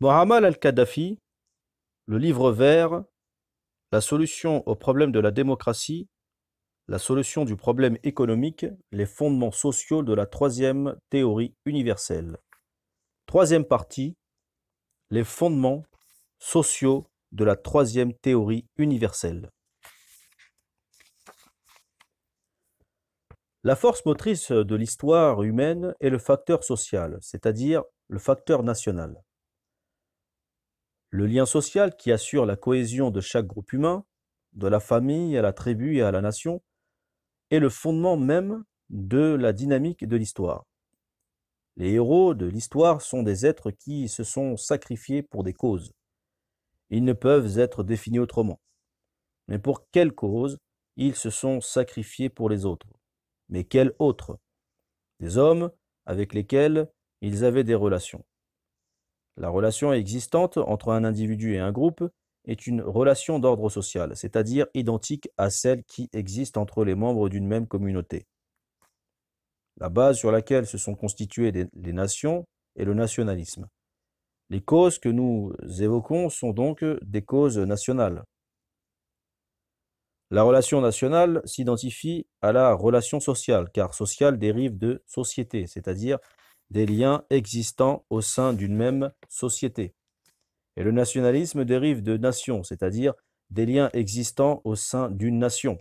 Mohamed al-Kadhafi, le livre vert, la solution au problème de la démocratie, la solution du problème économique, les fondements sociaux de la troisième théorie universelle. Troisième partie, les fondements sociaux de la troisième théorie universelle. La force motrice de l'histoire humaine est le facteur social, c'est-à-dire le facteur national. Le lien social qui assure la cohésion de chaque groupe humain, de la famille à la tribu et à la nation, est le fondement même de la dynamique de l'histoire. Les héros de l'histoire sont des êtres qui se sont sacrifiés pour des causes. Ils ne peuvent être définis autrement. Mais pour quelle cause ils se sont sacrifiés pour les autres? Mais quels autres? Des hommes avec lesquels ils avaient des relations. La relation existante entre un individu et un groupe est une relation d'ordre social, c'est-à-dire identique à celle qui existe entre les membres d'une même communauté. La base sur laquelle se sont constituées les nations est le nationalisme. Les causes que nous évoquons sont donc des causes nationales. La relation nationale s'identifie à la relation sociale, car sociale dérive de société, c'est-à-dire des liens existants au sein d'une même société. Et le nationalisme dérive de nation, c'est-à-dire des liens existants au sein d'une nation.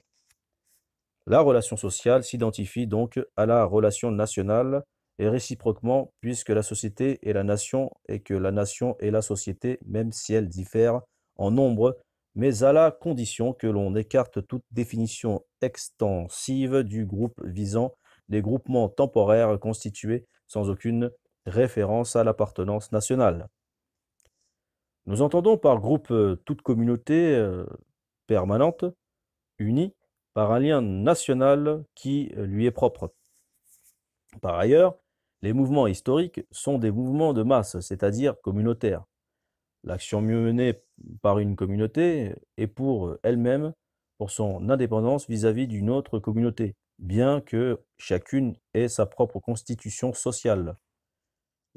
La relation sociale s'identifie donc à la relation nationale et réciproquement, puisque la société est la nation et que la nation est la société, même si elles diffèrent en nombre, mais à la condition que l'on écarte toute définition extensive du groupe visant des groupements temporaires constitués sans aucune référence à l'appartenance nationale. Nous entendons par groupe toute communauté permanente, unie par un lien national qui lui est propre. Par ailleurs, les mouvements historiques sont des mouvements de masse, c'est-à-dire communautaires. L'action menée par une communauté est pour elle-même, pour son indépendance vis-à-vis d'une autre communauté, bien que chacune ait sa propre constitution sociale.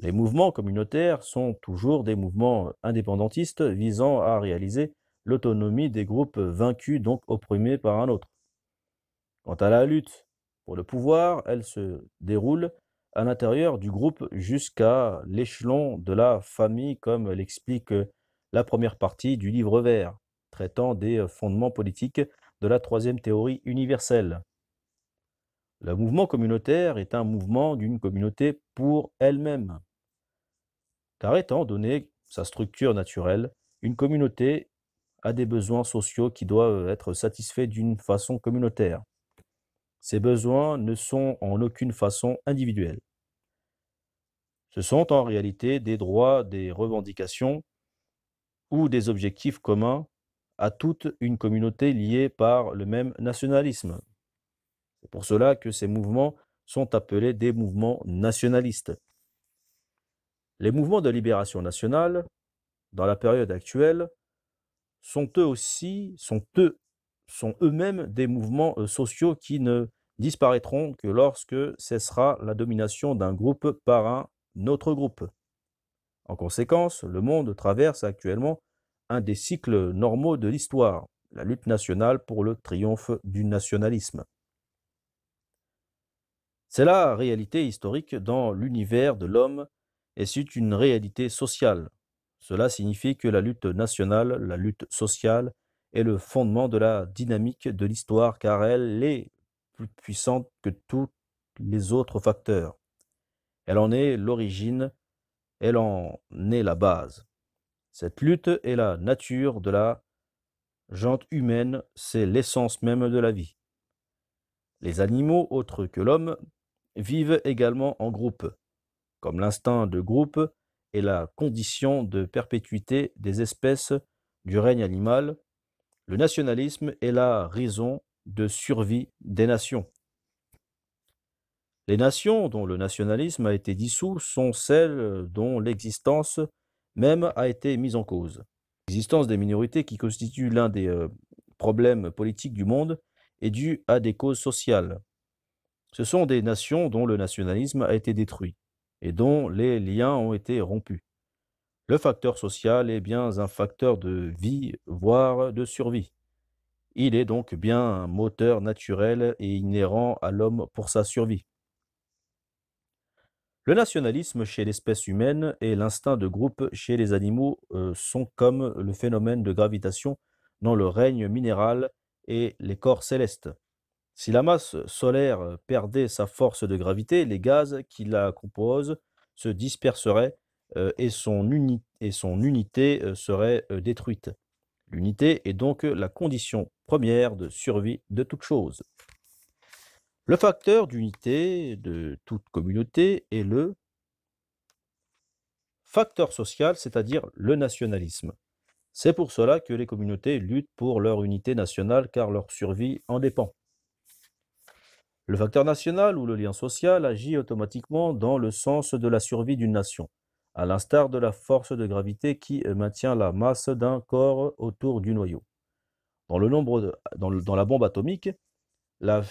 Les mouvements communautaires sont toujours des mouvements indépendantistes visant à réaliser l'autonomie des groupes vaincus, donc opprimés par un autre. Quant à la lutte pour le pouvoir, elle se déroule à l'intérieur du groupe jusqu'à l'échelon de la famille, comme l'explique la première partie du livre vert, traitant des fondements politiques de la troisième théorie universelle. Le mouvement communautaire est un mouvement d'une communauté pour elle-même, car étant donné sa structure naturelle, une communauté a des besoins sociaux qui doivent être satisfaits d'une façon communautaire. Ces besoins ne sont en aucune façon individuels. Ce sont en réalité des droits, des revendications ou des objectifs communs à toute une communauté liée par le même nationalisme. C'est pour cela que ces mouvements sont appelés des mouvements nationalistes. Les mouvements de libération nationale, dans la période actuelle, sont eux-mêmes des mouvements sociaux qui ne disparaîtront que lorsque cessera la domination d'un groupe par un autre groupe. En conséquence, le monde traverse actuellement un des cycles normaux de l'histoire, la lutte nationale pour le triomphe du nationalisme. C'est la réalité historique dans l'univers de l'homme et c'est une réalité sociale. Cela signifie que la lutte nationale, la lutte sociale, est le fondement de la dynamique de l'histoire car elle est plus puissante que tous les autres facteurs. Elle en est l'origine, elle en est la base. Cette lutte est la nature de la gente humaine, c'est l'essence même de la vie. Les animaux autres que l'homme vivent également en groupe, comme l'instinct de groupe est la condition de perpétuité des espèces du règne animal. Le nationalisme est la raison de survie des nations. Les nations dont le nationalisme a été dissous sont celles dont l'existence même a été mise en cause. L'existence des minorités qui constitue l'un des problèmes politiques du monde est due à des causes sociales. Ce sont des nations dont le nationalisme a été détruit et dont les liens ont été rompus. Le facteur social est bien un facteur de vie, voire de survie. Il est donc bien un moteur naturel et inhérent à l'homme pour sa survie. Le nationalisme chez l'espèce humaine et l'instinct de groupe chez les animaux sont comme le phénomène de gravitation dans le règne minéral et les corps célestes. Si la masse solaire perdait sa force de gravité, les gaz qui la composent se disperseraient et son unité serait détruite. L'unité est donc la condition première de survie de toute chose. Le facteur d'unité de toute communauté est le facteur social, c'est-à-dire le nationalisme. C'est pour cela que les communautés luttent pour leur unité nationale car leur survie en dépend. Le facteur national ou le lien social agit automatiquement dans le sens de la survie d'une nation, à l'instar de la force de gravité qui maintient la masse d'un corps autour du noyau. Dans la bombe atomique, la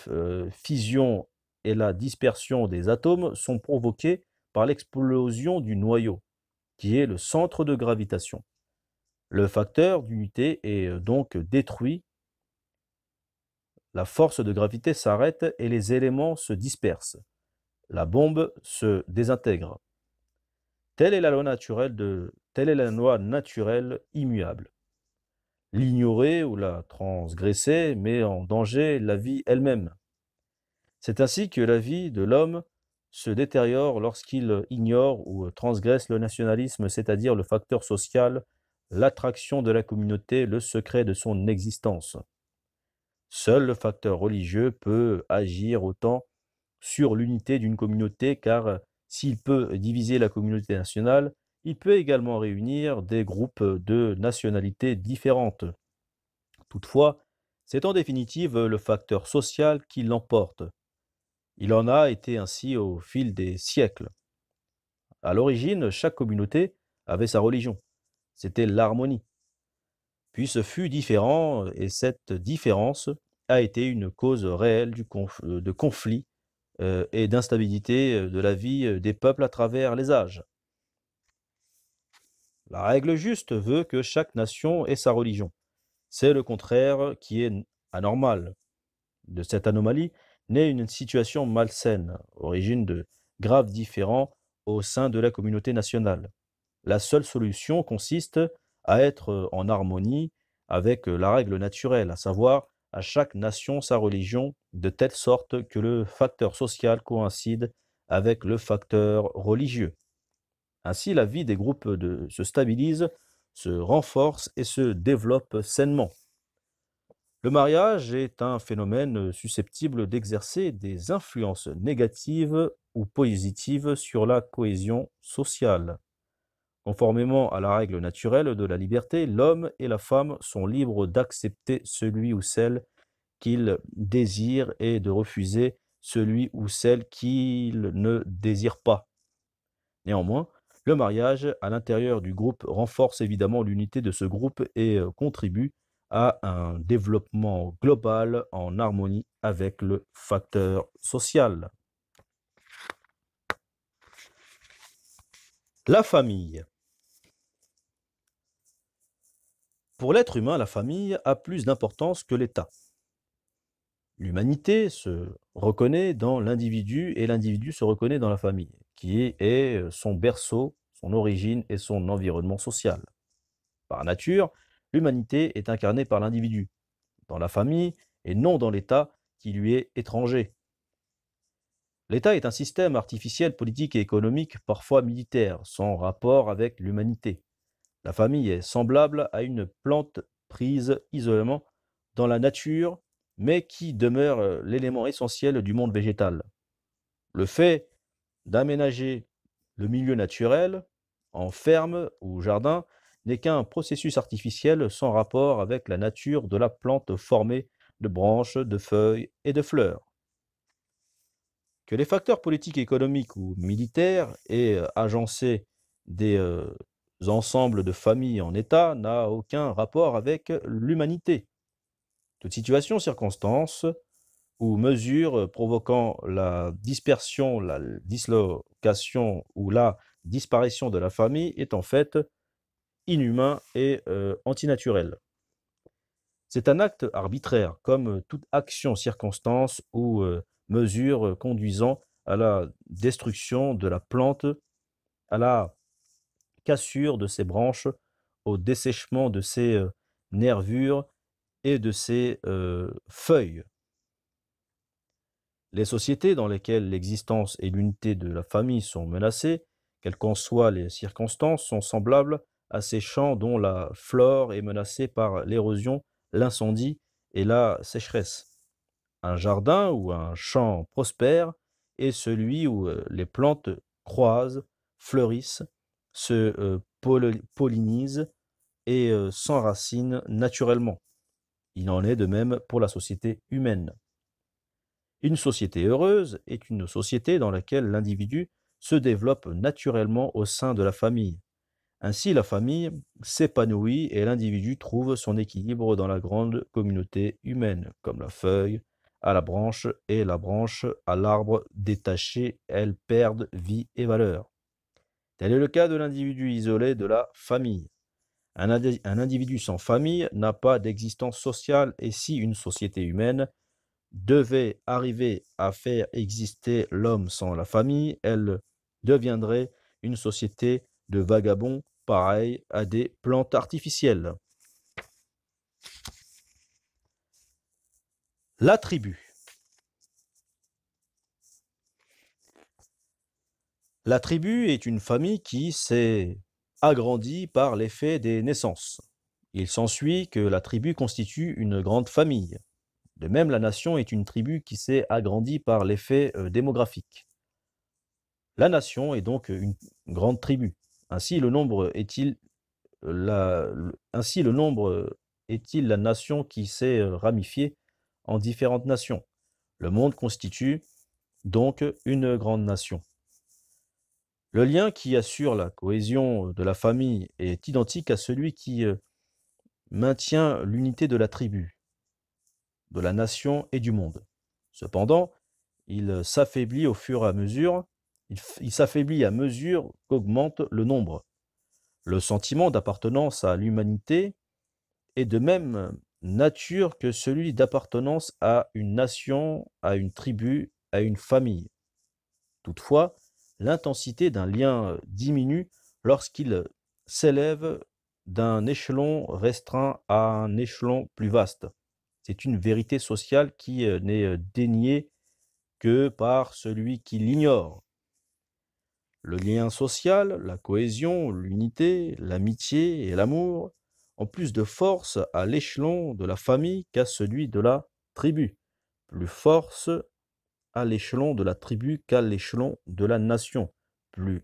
fission et la dispersion des atomes sont provoquées par l'explosion du noyau, qui est le centre de gravitation. Le facteur d'unité est donc détruit, la force de gravité s'arrête et les éléments se dispersent. La bombe se désintègre. Telle est la loi naturelle immuable. L'ignorer ou la transgresser met en danger la vie elle-même. C'est ainsi que la vie de l'homme se détériore lorsqu'il ignore ou transgresse le nationalisme, c'est-à-dire le facteur social, l'attraction de la communauté, le secret de son existence. Seul le facteur religieux peut agir autant sur l'unité d'une communauté car s'il peut diviser la communauté nationale, il peut également réunir des groupes de nationalités différentes. Toutefois, c'est en définitive le facteur social qui l'emporte. Il en a été ainsi au fil des siècles. À l'origine, chaque communauté avait sa religion. C'était l'harmonie. Puis ce fut différent et cette différence a été une cause réelle de conflits et d'instabilité de la vie des peuples à travers les âges. La règle juste veut que chaque nation ait sa religion. C'est le contraire qui est anormal. De cette anomalie naît une situation malsaine, origine de graves différends au sein de la communauté nationale. La seule solution consiste à être en harmonie avec la règle naturelle, à savoir à chaque nation sa religion, de telle sorte que le facteur social coïncide avec le facteur religieux. Ainsi, la vie des groupes se stabilise, se renforce et se développe sainement. Le mariage est un phénomène susceptible d'exercer des influences négatives ou positives sur la cohésion sociale. Conformément à la règle naturelle de la liberté, l'homme et la femme sont libres d'accepter celui ou celle qu'ils désirent et de refuser celui ou celle qu'ils ne désirent pas. Néanmoins, le mariage à l'intérieur du groupe renforce évidemment l'unité de ce groupe et contribue à un développement global en harmonie avec le facteur social. La famille. Pour l'être humain, la famille a plus d'importance que l'État. L'humanité se reconnaît dans l'individu et l'individu se reconnaît dans la famille, qui est son berceau, son origine et son environnement social. Par nature, l'humanité est incarnée par l'individu, dans la famille et non dans l'État qui lui est étranger. L'État est un système artificiel politique et économique, parfois militaire, sans rapport avec l'humanité. La famille est semblable à une plante prise isolément dans la nature, mais qui demeure l'élément essentiel du monde végétal. Le fait d'aménager le milieu naturel, en ferme ou jardin, n'est qu'un processus artificiel sans rapport avec la nature de la plante formée de branches, de feuilles et de fleurs. Que les facteurs politiques, économiques ou militaires aient agencé des ensembles de familles en État n'a aucun rapport avec l'humanité. Toute situation, circonstance ou mesure provoquant la dispersion, la dislocation ou la disparition de la famille est en fait inhumain et antinaturel. C'est un acte arbitraire, comme toute action, circonstance ou mesure conduisant à la destruction de la plante, à la cassure de ses branches, au dessèchement de ses nervures et de ses feuilles. Les sociétés dans lesquelles l'existence et l'unité de la famille sont menacées, quelles qu'en soient les circonstances, sont semblables à ces champs dont la flore est menacée par l'érosion, l'incendie et la sécheresse. Un jardin ou un champ prospère est celui où les plantes croisent, fleurissent, se pollinisent et s'enracinent naturellement. Il en est de même pour la société humaine. Une société heureuse est une société dans laquelle l'individu se développe naturellement au sein de la famille. Ainsi, la famille s'épanouit et l'individu trouve son équilibre dans la grande communauté humaine, comme la feuille à la branche et la branche à l'arbre détaché, elles perdent vie et valeur. Tel est le cas de l'individu isolé de la famille. Un individu sans famille n'a pas d'existence sociale et si une société humaine devait arriver à faire exister l'homme sans la famille, elle deviendrait une société de vagabonds pareille à des plantes artificielles. La tribu. La tribu est une famille qui s'est agrandie par l'effet des naissances. Il s'ensuit que la tribu constitue une grande famille. De même, la nation est une tribu qui s'est agrandie par l'effet démographique. La nation est donc une grande tribu. Ainsi, le nombre est-il la nation qui s'est ramifiée en différentes nations. Le monde constitue donc une grande nation. Le lien qui assure la cohésion de la famille est identique à celui qui maintient l'unité de la tribu, de la nation et du monde. Cependant, il s'affaiblit au fur et à mesure, il s'affaiblit à mesure qu'augmente le nombre. Le sentiment d'appartenance à l'humanité est de même nature que celui d'appartenance à une nation, à une tribu, à une famille. Toutefois, l'intensité d'un lien diminue lorsqu'il s'élève d'un échelon restreint à un échelon plus vaste. C'est une vérité sociale qui n'est déniée que par celui qui l'ignore. Le lien social, la cohésion, l'unité, l'amitié et l'amour ont plus de force à l'échelon de la famille qu'à celui de la tribu, plus force à l'échelon de la tribu qu'à l'échelon de la nation, plus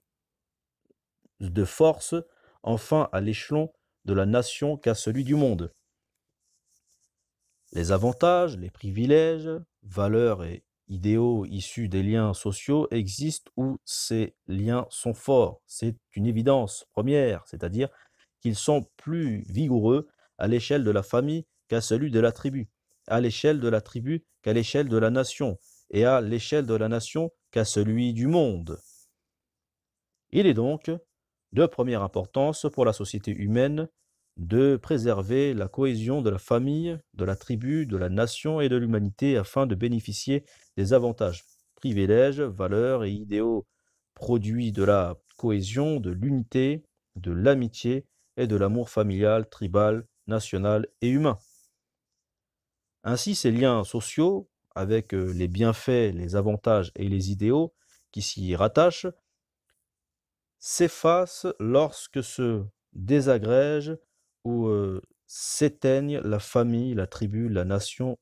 de force enfin à l'échelon de la nation qu'à celui du monde. Les avantages, les privilèges, valeurs et idéaux issus des liens sociaux existent où ces liens sont forts. C'est une évidence première, c'est-à-dire qu'ils sont plus vigoureux à l'échelle de la famille qu'à celui de la tribu, à l'échelle de la tribu qu'à l'échelle de la nation, et à l'échelle de la nation qu'à celui du monde. Il est donc de première importance pour la société humaine de préserver la cohésion de la famille, de la tribu, de la nation et de l'humanité afin de bénéficier des avantages, privilèges, valeurs et idéaux produits de la cohésion, de l'unité, de l'amitié et de l'amour familial, tribal, national et humain. Ainsi, ces liens sociaux, avec les bienfaits, les avantages et les idéaux qui s'y rattachent, s'effacent lorsque se désagrège ou s'éteigne la famille, la tribu, la nation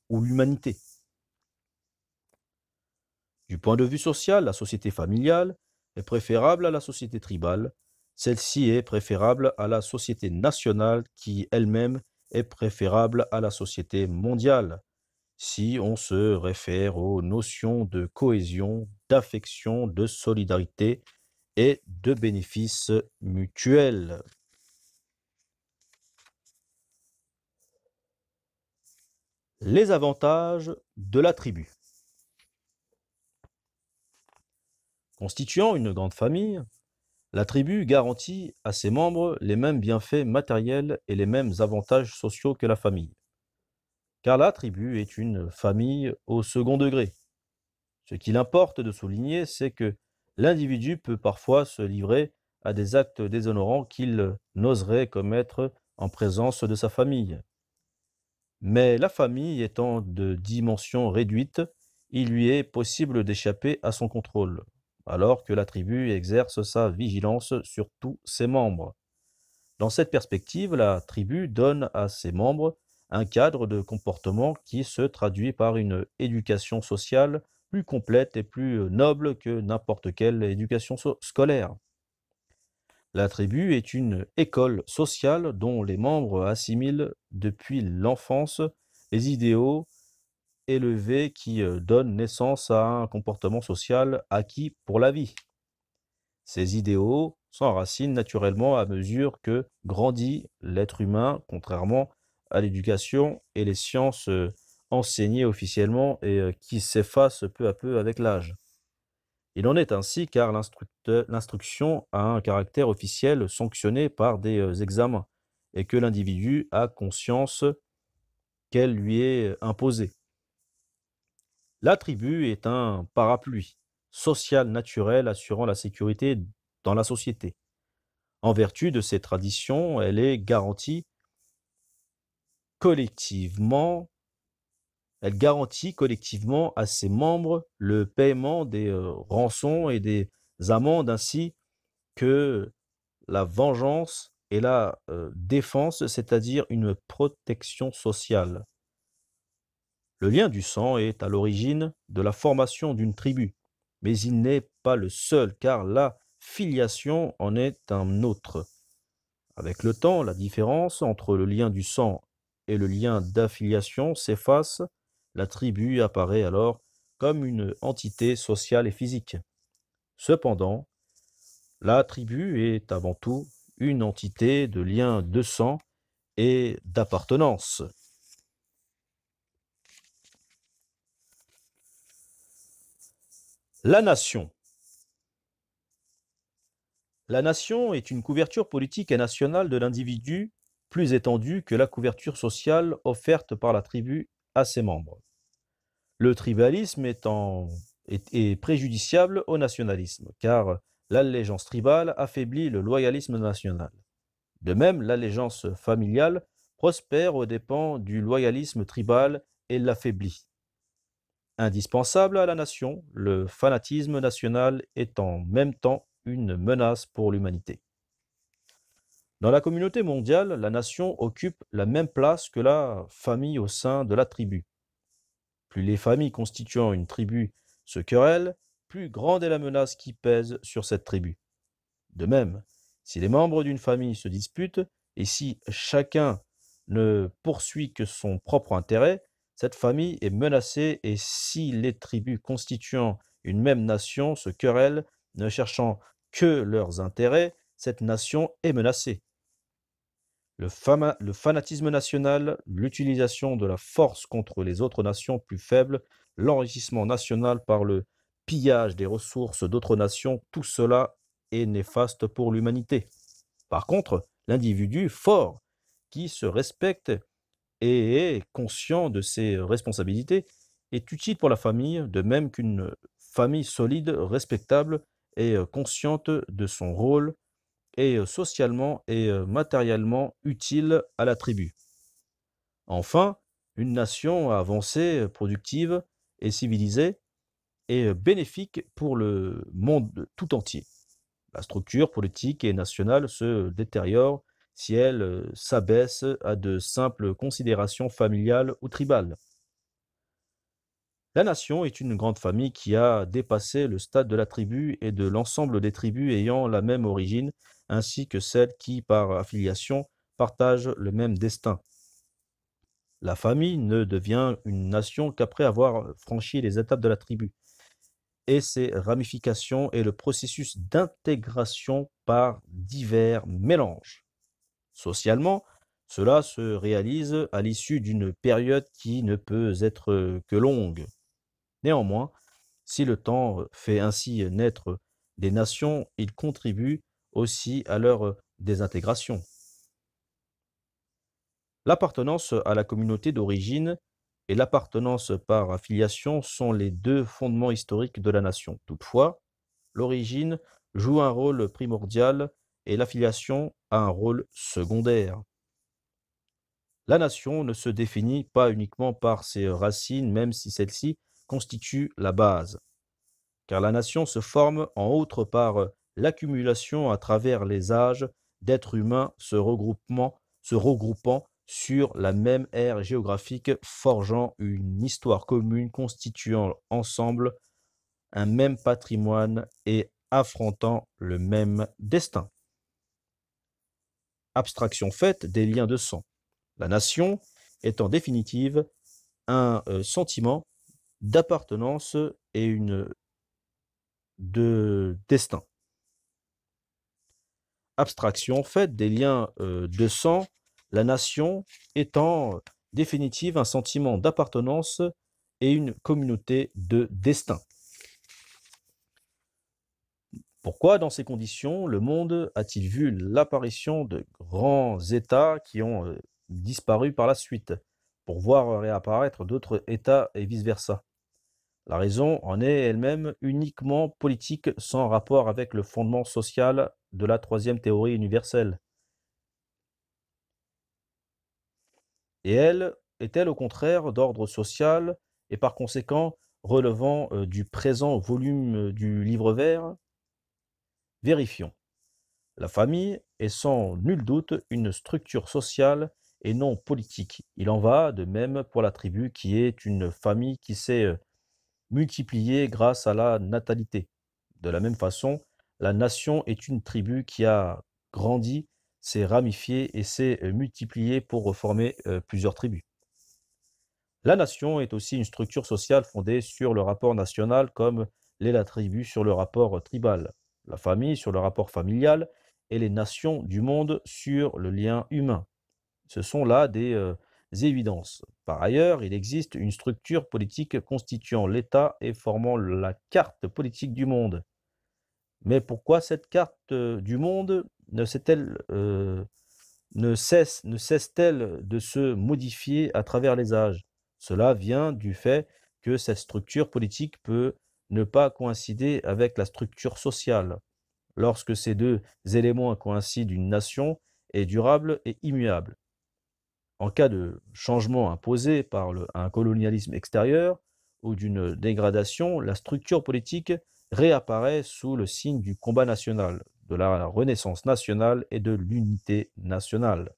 ou l'humanité. Du point de vue social, la société familiale est préférable à la société tribale. Celle-ci est préférable à la société nationale qui elle-même est préférable à la société mondiale, si on se réfère aux notions de cohésion, d'affection, de solidarité et de bénéfices mutuels. Les avantages de la tribu. Constituant une grande famille, La tribu garantit à ses membres les mêmes bienfaits matériels et les mêmes avantages sociaux que la famille, car la tribu est une famille au second degré. Ce qu'il importe de souligner, c'est que l'individu peut parfois se livrer à des actes déshonorants qu'il n'oserait commettre en présence de sa famille. Mais la famille étant de dimension réduite, il lui est possible d'échapper à son contrôle, alors que la tribu exerce sa vigilance sur tous ses membres. Dans cette perspective, la tribu donne à ses membres un cadre de comportement qui se traduit par une éducation sociale plus complète et plus noble que n'importe quelle éducation scolaire. La tribu est une école sociale dont les membres assimilent depuis l'enfance les idéaux élevés qui donnent naissance à un comportement social acquis pour la vie. Ces idéaux s'enracinent naturellement à mesure que grandit l'être humain, contrairement à l'éducation et les sciences enseignées officiellement et qui s'effacent peu à peu avec l'âge. Il en est ainsi car l'instruction a un caractère officiel sanctionné par des examens et que l'individu a conscience qu'elle lui est imposée. La tribu est un parapluie social naturel assurant la sécurité dans la société. En vertu de ces traditions, elle est garantie collectivement, elle garantit collectivement à ses membres le paiement des rançons et des amendes ainsi que la vengeance et la défense, c'est-à-dire une protection sociale. Le lien du sang est à l'origine de la formation d'une tribu, mais il n'est pas le seul car la filiation en est un autre. Avec le temps, la différence entre le lien du sang et le lien d'affiliation s'efface, la tribu apparaît alors comme une entité sociale et physique. Cependant, la tribu est avant tout une entité de lien de sang et d'appartenance. La nation. La nation est une couverture politique et nationale de l'individu plus étendue que la couverture sociale offerte par la tribu à ses membres. Le tribalisme est préjudiciable au nationalisme, car l'allégeance tribale affaiblit le loyalisme national. De même, l'allégeance familiale prospère aux dépens du loyalisme tribal et l'affaiblit. Indispensable à la nation, le fanatisme national est en même temps une menace pour l'humanité. Dans la communauté mondiale, la nation occupe la même place que la famille au sein de la tribu. Plus les familles constituant une tribu se querellent, plus grande est la menace qui pèse sur cette tribu. De même, si les membres d'une famille se disputent et si chacun ne poursuit que son propre intérêt, cette famille est menacée et si les tribus constituant une même nation se querellent, ne cherchant que leurs intérêts, cette nation est menacée. Le fanatisme national, l'utilisation de la force contre les autres nations plus faibles, l'enrichissement national par le pillage des ressources d'autres nations, tout cela est néfaste pour l'humanité. Par contre, l'individu fort, qui se respecte et est conscient de ses responsabilités, est utile pour la famille, de même qu'une famille solide, respectable et consciente de son rôle est socialement et matériellement utile à la tribu. Enfin, une nation avancée, productive et civilisée est bénéfique pour le monde tout entier. La structure politique et nationale se détériore si elle s'abaisse à de simples considérations familiales ou tribales. La nation est une grande famille qui a dépassé le stade de la tribu et de l'ensemble des tribus ayant la même origine, ainsi que celles qui, par affiliation, partagent le même destin. La famille ne devient une nation qu'après avoir franchi les étapes de la tribu et ses ramifications et le processus d'intégration par divers mélanges. Socialement, cela se réalise à l'issue d'une période qui ne peut être que longue. Néanmoins, si le temps fait ainsi naître des nations, il contribue aussi à leur désintégration. L'appartenance à la communauté d'origine et l'appartenance par affiliation sont les deux fondements historiques de la nation. Toutefois, l'origine joue un rôle primordial et l'affiliation a un rôle secondaire. La nation ne se définit pas uniquement par ses racines, même si celles-ci constituent la base, car la nation se forme en outre par l'accumulation à travers les âges d'êtres humains se regroupant sur la même aire géographique, forgeant une histoire commune, constituant ensemble un même patrimoine et affrontant le même destin. Abstraction faite des liens de sang. La nation est en définitive un sentiment d'appartenance et de destin. Abstraction faite des liens de sang, la nation est en définitive un sentiment d'appartenance et une communauté de destin. Pourquoi, dans ces conditions, le monde a-t-il vu l'apparition de grands États qui ont disparu par la suite, pour voir réapparaître d'autres États et vice-versa? La raison en est elle-même uniquement politique, sans rapport avec le fondement social de la troisième théorie universelle. Et elle est-elle au contraire d'ordre social et par conséquent relevant du présent volume du livre vert? Vérifions. La famille est sans nul doute une structure sociale et non politique. Il en va de même pour la tribu qui est une famille qui s'est multipliée grâce à la natalité. De la même façon, la nation est une tribu qui a grandi, s'est ramifiée et s'est multipliée pour former plusieurs tribus. La nation est aussi une structure sociale fondée sur le rapport national comme l'est la tribu sur le rapport tribal, la famille sur le rapport familial et les nations du monde sur le lien humain. Ce sont là des évidences. Par ailleurs, il existe une structure politique constituant l'État et formant la carte politique du monde. Mais pourquoi cette carte du monde ne cesse-t-elle de se modifier à travers les âges? Cela vient du fait que cette structure politique peut ne pas coïncider avec la structure sociale. Lorsque ces deux éléments coïncident, une nation est durable et immuable. En cas de changement imposé par un colonialisme extérieur ou d'une dégradation, la structure politique réapparaît sous le signe du combat national, de la renaissance nationale et de l'unité nationale.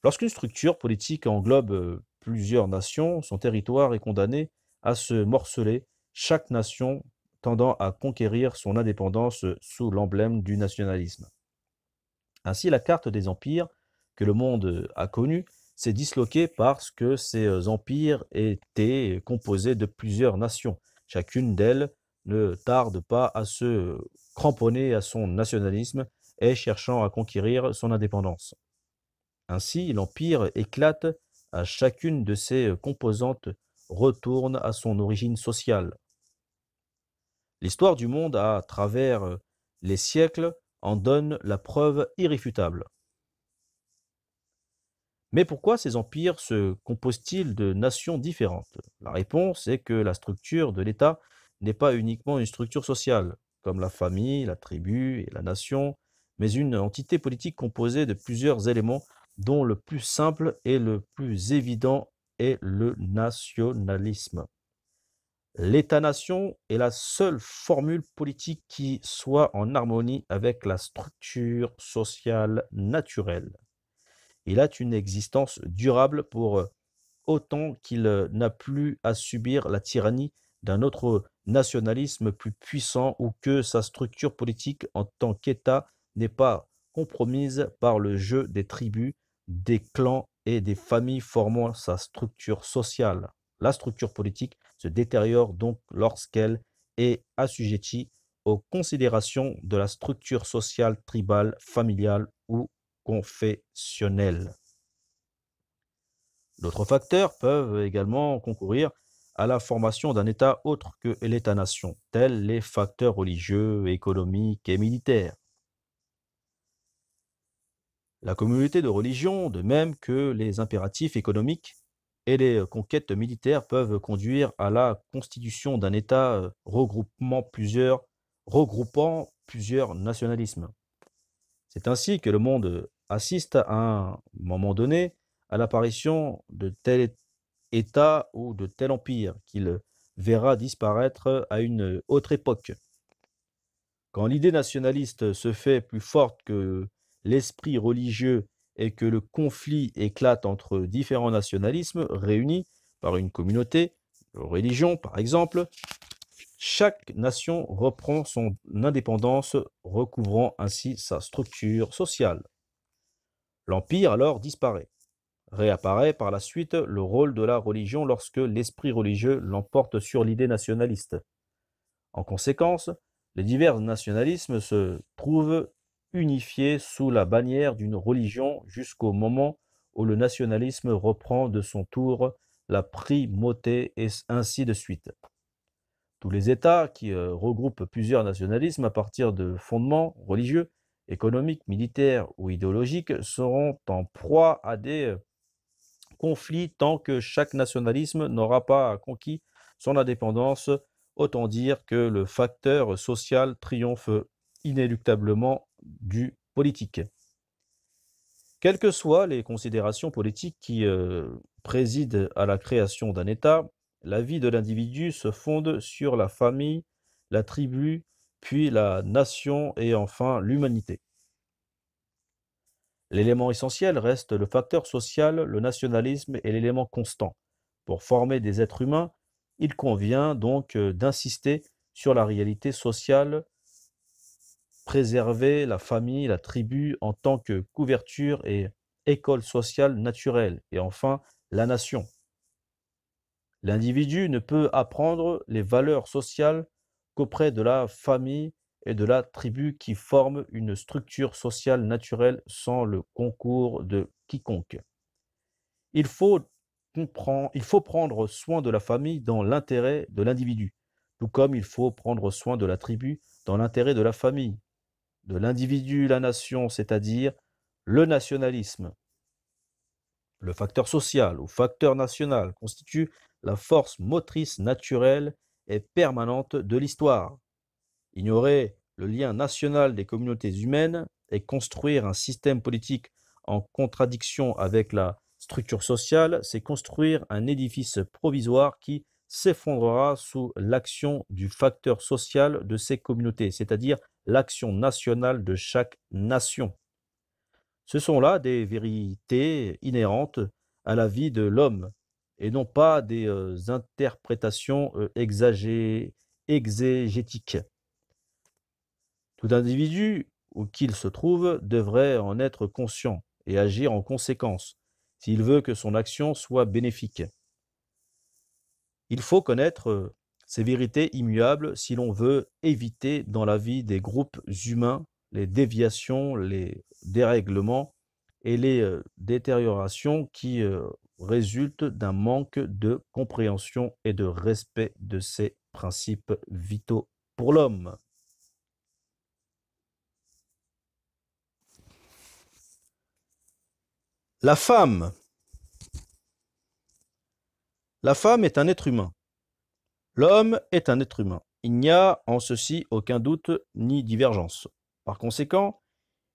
Lorsqu'une structure politique englobe plusieurs nations, son territoire est condamné à se morceler, chaque nation tendant à conquérir son indépendance sous l'emblème du nationalisme. Ainsi, la carte des empires que le monde a connue s'est disloquée parce que ces empires étaient composés de plusieurs nations. Chacune d'elles ne tarde pas à se cramponner à son nationalisme et cherchant à conquérir son indépendance. Ainsi, l'empire éclate à chacune de ses composantes, retourne à son origine sociale. L'histoire du monde à travers les siècles en donne la preuve irréfutable. Mais pourquoi ces empires se composent-ils de nations différentes? La réponse est que la structure de l'État n'est pas uniquement une structure sociale, comme la famille, la tribu et la nation, mais une entité politique composée de plusieurs éléments dont le plus simple et le plus évident est le nationalisme. L'État-nation est la seule formule politique qui soit en harmonie avec la structure sociale naturelle. Il a une existence durable pour autant qu'il n'a plus à subir la tyrannie d'un autre nationalisme plus puissant ou que sa structure politique en tant qu'État n'est pas compromise par le jeu des tribus, des clans et des familles formant sa structure sociale. La structure politique se détériore donc lorsqu'elle est assujettie aux considérations de la structure sociale, tribale, familiale ou confessionnelle. D'autres facteurs peuvent également concourir à la formation d'un État autre que l'État-nation, tels les facteurs religieux, économiques et militaires. La communauté de religion, de même que les impératifs économiques et les conquêtes militaires peuvent conduire à la constitution d'un État regroupant plusieurs nationalismes. C'est ainsi que le monde assiste à un moment donné à l'apparition de tel État ou de tel empire qu'il verra disparaître à une autre époque. Quand l'idée nationaliste se fait plus forte que l'esprit religieux et que le conflit éclate entre différents nationalismes réunis par une communauté, religion par exemple, chaque nation reprend son indépendance, recouvrant ainsi sa structure sociale. L'empire alors disparaît. Réapparaît par la suite le rôle de la religion lorsque l'esprit religieux l'emporte sur l'idée nationaliste. En conséquence, les divers nationalismes se trouvent unifiés sous la bannière d'une religion jusqu'au moment où le nationalisme reprend de son tour la primauté et ainsi de suite. Tous les États qui regroupent plusieurs nationalismes à partir de fondements religieux, économiques, militaires ou idéologiques seront en proie à des conflits tant que chaque nationalisme n'aura pas conquis son indépendance. Autant dire que le facteur social triomphe inéluctablement du politique. Quelles que soient les considérations politiques qui président à la création d'un État, la vie de l'individu se fonde sur la famille, la tribu, puis la nation et enfin l'humanité. L'élément essentiel reste le facteur social, le nationalisme est l'élément constant. Pour former des êtres humains, il convient donc d'insister sur la réalité sociale, préserver la famille, la tribu en tant que couverture et école sociale naturelle, et enfin la nation. L'individu ne peut apprendre les valeurs sociales qu'auprès de la famille et de la tribu qui forment une structure sociale naturelle sans le concours de quiconque. Il faut, il faut prendre soin de la famille dans l'intérêt de l'individu, tout comme il faut prendre soin de la tribu dans l'intérêt de la famille, de l'individu, la nation, c'est-à-dire le nationalisme. Le facteur social ou facteur national constitue la force motrice naturelle et permanente de l'histoire. Ignorer le lien national des communautés humaines et construire un système politique en contradiction avec la structure sociale, c'est construire un édifice provisoire qui s'effondrera sous l'action du facteur social de ces communautés, c'est-à-dire l'action nationale de chaque nation. Ce sont là des vérités inhérentes à la vie de l'homme et non pas des interprétations exégétiques. Tout individu, où qu'il se trouve, devrait en être conscient et agir en conséquence, s'il veut que son action soit bénéfique. Il faut connaître ces vérités immuables si l'on veut éviter dans la vie des groupes humains les déviations, les dérèglements et les détériorations qui résultent d'un manque de compréhension et de respect de ces principes vitaux pour l'homme. La femme. La femme est un être humain. L'homme est un être humain. Il n'y a en ceci aucun doute ni divergence. Par conséquent,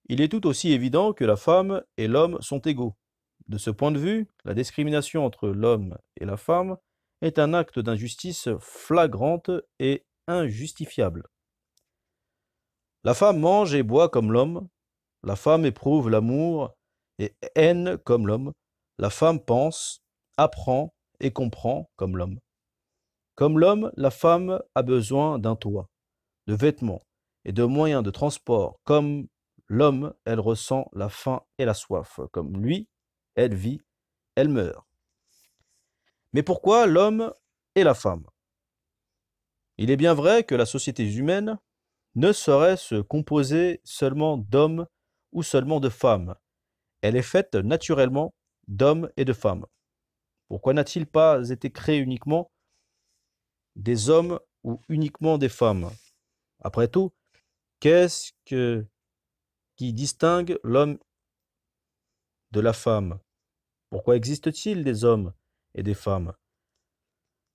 il est tout aussi évident que la femme et l'homme sont égaux. De ce point de vue, la discrimination entre l'homme et la femme est un acte d'injustice flagrante et injustifiable. La femme mange et boit comme l'homme, la femme éprouve l'amour et haine comme l'homme, la femme pense, apprend et comprend comme l'homme. Comme l'homme, la femme a besoin d'un toit, de vêtements et de moyens de transport. Comme l'homme, elle ressent la faim et la soif. Comme lui, elle vit, elle meurt. Mais pourquoi l'homme et la femme? Il est bien vrai que la société humaine ne saurait se composer seulement d'hommes ou seulement de femmes. Elle est faite naturellement d'hommes et de femmes. Pourquoi n'a-t-il pas été créé uniquement des hommes ou uniquement des femmes? Après tout, qu'est-ce qui distingue l'homme de la femme. Pourquoi existe-t-il des hommes et des femmes?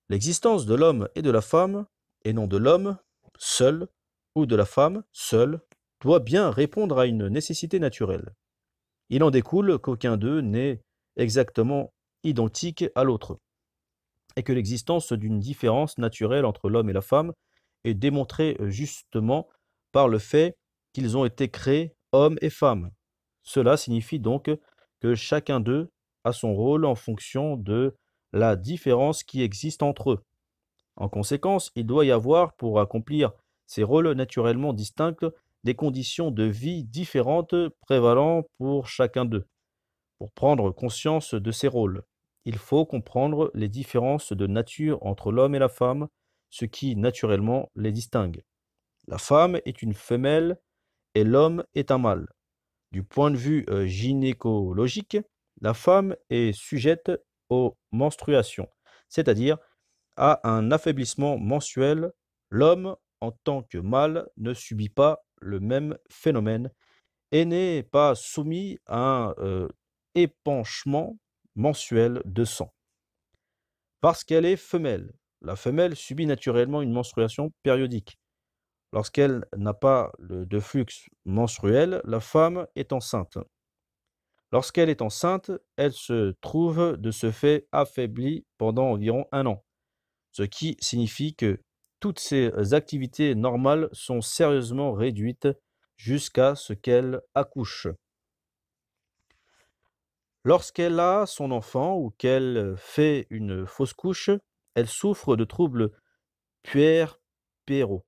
L'existence de l'homme et de la femme, et non de l'homme seul ou de la femme seule, doit bien répondre à une nécessité naturelle. Il en découle qu'aucun d'eux n'est exactement identique à l'autre, et que l'existence d'une différence naturelle entre l'homme et la femme est démontrée justement par le fait qu'ils ont été créés hommes et femmes. Cela signifie donc que chacun d'eux a son rôle en fonction de la différence qui existe entre eux. En conséquence, il doit y avoir, pour accomplir ces rôles naturellement distincts, des conditions de vie différentes prévalant pour chacun d'eux. Pour prendre conscience de ces rôles, il faut comprendre les différences de nature entre l'homme et la femme, ce qui naturellement les distingue. La femme est une femelle et l'homme est un mâle. Du point de vue gynécologique, la femme est sujette aux menstruations, c'est-à-dire à un affaiblissement mensuel. L'homme, en tant que mâle, ne subit pas le même phénomène et n'est pas soumis à un épanchement mensuel de sang. Parce qu'elle est femelle, la femelle subit naturellement une menstruation périodique. Lorsqu'elle n'a pas de flux menstruel, la femme est enceinte. Lorsqu'elle est enceinte, elle se trouve de ce fait affaiblie pendant environ un an, ce qui signifie que toutes ses activités normales sont sérieusement réduites jusqu'à ce qu'elle accouche. Lorsqu'elle a son enfant ou qu'elle fait une fausse couche, elle souffre de troubles puerpéraux,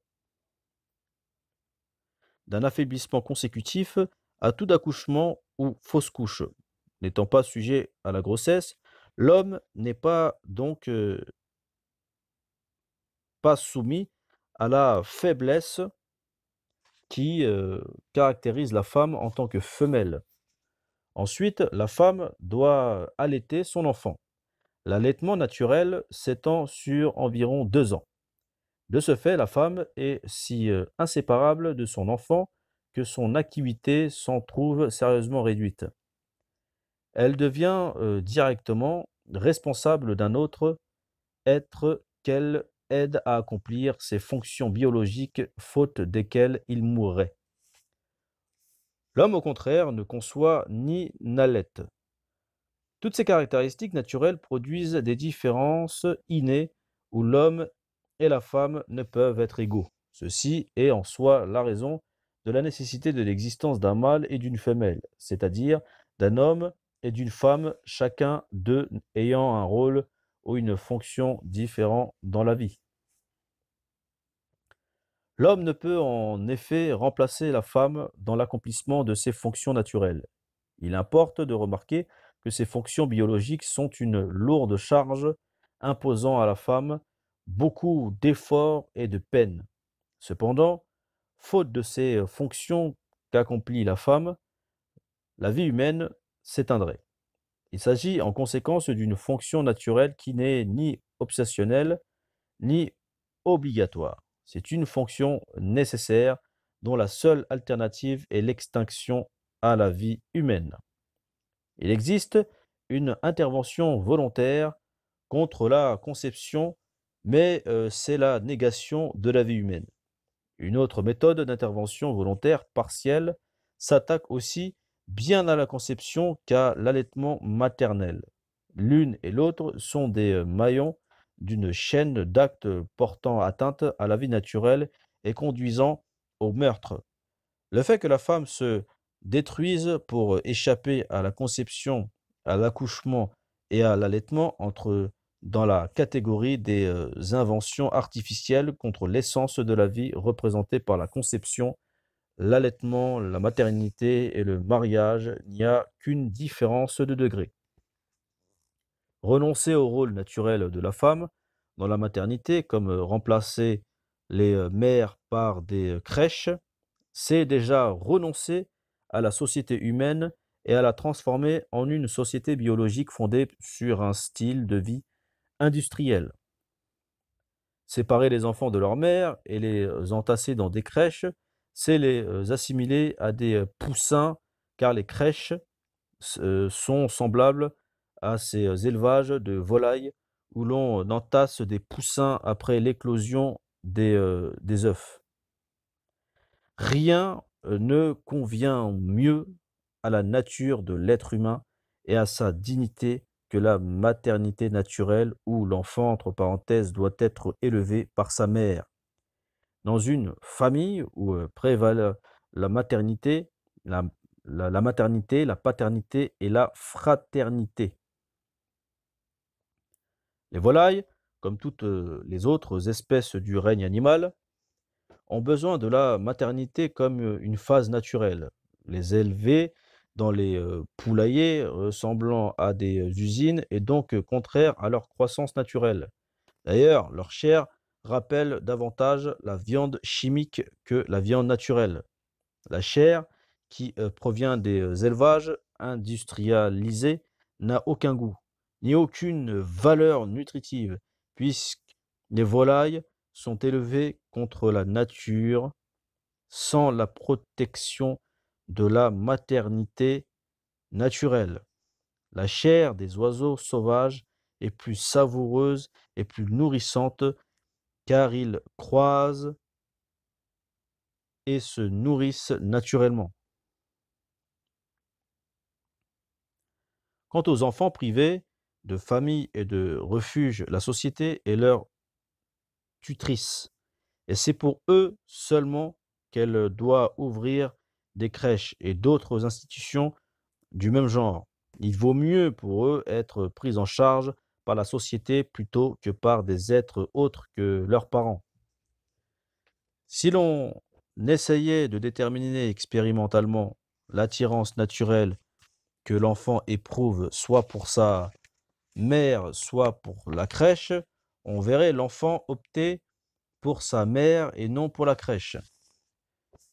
d'un affaiblissement consécutif à tout accouchement ou fausse couche. N'étant pas sujet à la grossesse, l'homme n'est pas donc pas soumis à la faiblesse qui caractérise la femme en tant que femelle. Ensuite, la femme doit allaiter son enfant. L'allaitement naturel s'étend sur environ 2 ans. De ce fait, la femme est si inséparable de son enfant que son activité s'en trouve sérieusement réduite. Elle devient directement responsable d'un autre être qu'elle aide à accomplir ses fonctions biologiques, faute desquelles il mourrait. L'homme, au contraire, ne conçoit ni n'allaite. Toutes ces caractéristiques naturelles produisent des différences innées où l'homme et la femme ne peuvent être égaux. Ceci est en soi la raison de la nécessité de l'existence d'un mâle et d'une femelle, c'est-à-dire d'un homme et d'une femme, chacun d'eux ayant un rôle ou une fonction différent dans la vie. L'homme ne peut en effet remplacer la femme dans l'accomplissement de ses fonctions naturelles. Il importe de remarquer que ces fonctions biologiques sont une lourde charge, imposant à la femme beaucoup d'efforts et de peines. Cependant, faute de ces fonctions qu'accomplit la femme, la vie humaine s'éteindrait. Il s'agit en conséquence d'une fonction naturelle qui n'est ni obsessionnelle ni obligatoire. C'est une fonction nécessaire dont la seule alternative est l'extinction à la vie humaine. Il existe une intervention volontaire contre la conception, mais c'est la négation de la vie humaine. Une autre méthode d'intervention volontaire partielle s'attaque aussi bien à la conception qu'à l'allaitement maternel. L'une et l'autre sont des maillons d'une chaîne d'actes portant atteinte à la vie naturelle et conduisant au meurtre. Le fait que la femme se détruise pour échapper à la conception, à l'accouchement et à l'allaitement entre dans la catégorie des inventions artificielles contre l'essence de la vie représentée par la conception, l'allaitement, la maternité et le mariage. Il n'y a qu'une différence de degré. Renoncer au rôle naturel de la femme dans la maternité, comme remplacer les mères par des crèches, c'est déjà renoncer à la société humaine et à la transformer en une société biologique fondée sur un style de vie industriel. Séparer les enfants de leur mère et les entasser dans des crèches, c'est les assimiler à des poussins, car les crèches sont semblables à ces élevages de volailles où l'on entasse des poussins après l'éclosion des œufs. Rien ne convient mieux à la nature de l'être humain et à sa dignité que la maternité naturelle où l'enfant, entre parenthèses, doit être élevé par sa mère. Dans une famille où prévalent la maternité, la, la maternité, la paternité et la fraternité. Les volailles, comme toutes les autres espèces du règne animal, ont besoin de la maternité comme une phase naturelle. Les élever dans les poulaillers ressemblant à des usines est donc contraire à leur croissance naturelle. D'ailleurs, leur chair rappelle davantage la viande chimique que la viande naturelle. La chair, qui provient des élevages industrialisés, n'a aucun goût, ni aucune valeur nutritive, puisque les volailles sont élevées contre la nature sans la protection de la maternité naturelle. La chair des oiseaux sauvages est plus savoureuse et plus nourrissante car ils croisent et se nourrissent naturellement. Quant aux enfants privés de famille et de refuge, la société est leur tutrice, et c'est pour eux seulement qu'elle doit ouvrir des crèches et d'autres institutions du même genre. Il vaut mieux pour eux être pris en charge par la société plutôt que par des êtres autres que leurs parents. Si l'on essayait de déterminer expérimentalement l'attirance naturelle que l'enfant éprouve soit pour sa mère, soit pour la crèche, on verrait l'enfant opter pour sa mère et non pour la crèche,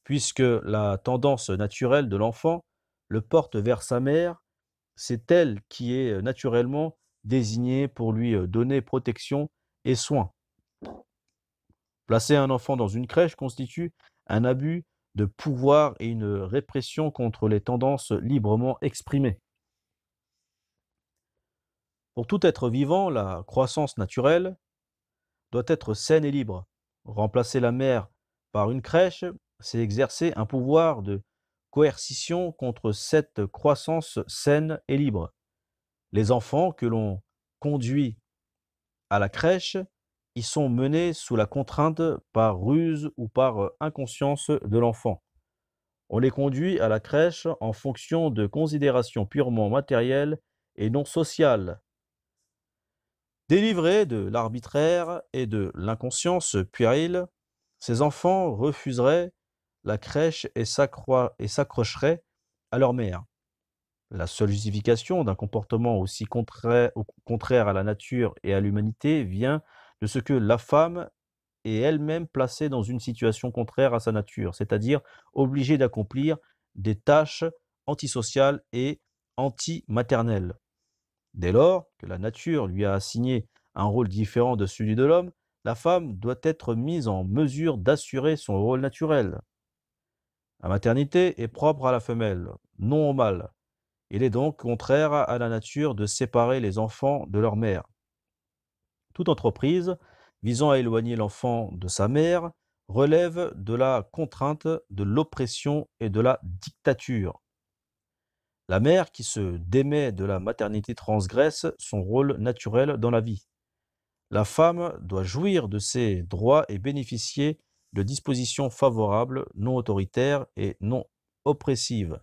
puisque la tendance naturelle de l'enfant le porte vers sa mère, c'est elle qui est naturellement désignée pour lui donner protection et soin. Placer un enfant dans une crèche constitue un abus de pouvoir et une répression contre les tendances librement exprimées. Pour tout être vivant, la croissance naturelle doit être saine et libre. Remplacer la mère par une crèche, c'est exercer un pouvoir de coercition contre cette croissance saine et libre. Les enfants que l'on conduit à la crèche y sont menés sous la contrainte par ruse ou par inconscience de l'enfant. On les conduit à la crèche en fonction de considérations purement matérielles et non sociales. Délivrés de l'arbitraire et de l'inconscience puérile, ces enfants refuseraient la crèche et s'accrocheraient à leur mère. La seule justification d'un comportement aussi contraire à la nature et à l'humanité vient de ce que la femme est elle-même placée dans une situation contraire à sa nature, c'est-à-dire obligée d'accomplir des tâches antisociales et anti-maternelles. Dès lors que la nature lui a assigné un rôle différent de celui de l'homme, la femme doit être mise en mesure d'assurer son rôle naturel. La maternité est propre à la femelle, non au mâle. Il est donc contraire à la nature de séparer les enfants de leur mère. Toute entreprise visant à éloigner l'enfant de sa mère relève de la contrainte, de l'oppression et de la dictature. La mère qui se démet de la maternité transgresse son rôle naturel dans la vie. La femme doit jouir de ses droits et bénéficier de dispositions favorables, non autoritaires et non oppressives.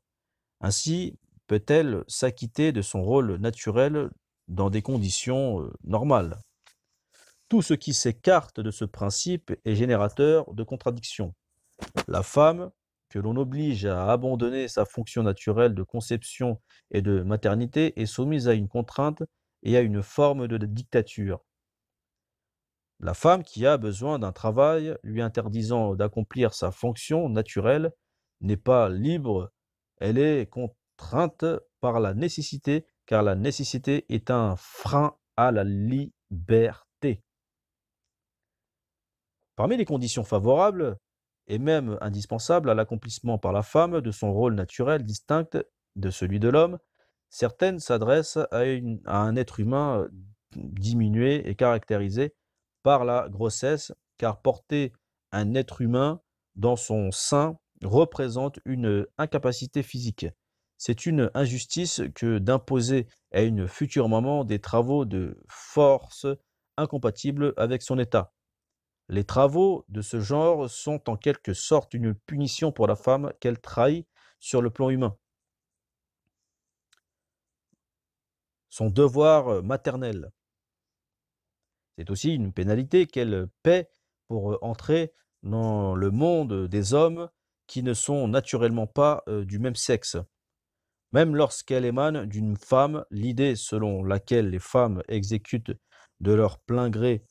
Ainsi peut-elle s'acquitter de son rôle naturel dans des conditions normales. Tout ce qui s'écarte de ce principe est générateur de contradictions. La femme, que l'on oblige à abandonner sa fonction naturelle de conception et de maternité, est soumise à une contrainte et à une forme de dictature. La femme qui a besoin d'un travail lui interdisant d'accomplir sa fonction naturelle n'est pas libre, elle est contrainte par la nécessité, car la nécessité est un frein à la liberté. Parmi les conditions favorables, et même indispensables à l'accomplissement par la femme de son rôle naturel distinct de celui de l'homme, Certaines s'adressent à un être humain diminué et caractérisé par la grossesse, car porter un être humain dans son sein représente une incapacité physique. C'est une injustice que d'imposer à une future maman des travaux de force incompatibles avec son état. Les travaux de ce genre sont en quelque sorte une punition pour la femme qu'elle trahit sur le plan humain. Son devoir maternel. C'est aussi une pénalité qu'elle paie pour entrer dans le monde des hommes qui ne sont naturellement pas du même sexe. Même lorsqu'elle émane d'une femme, l'idée selon laquelle les femmes exécutent de leur plein gré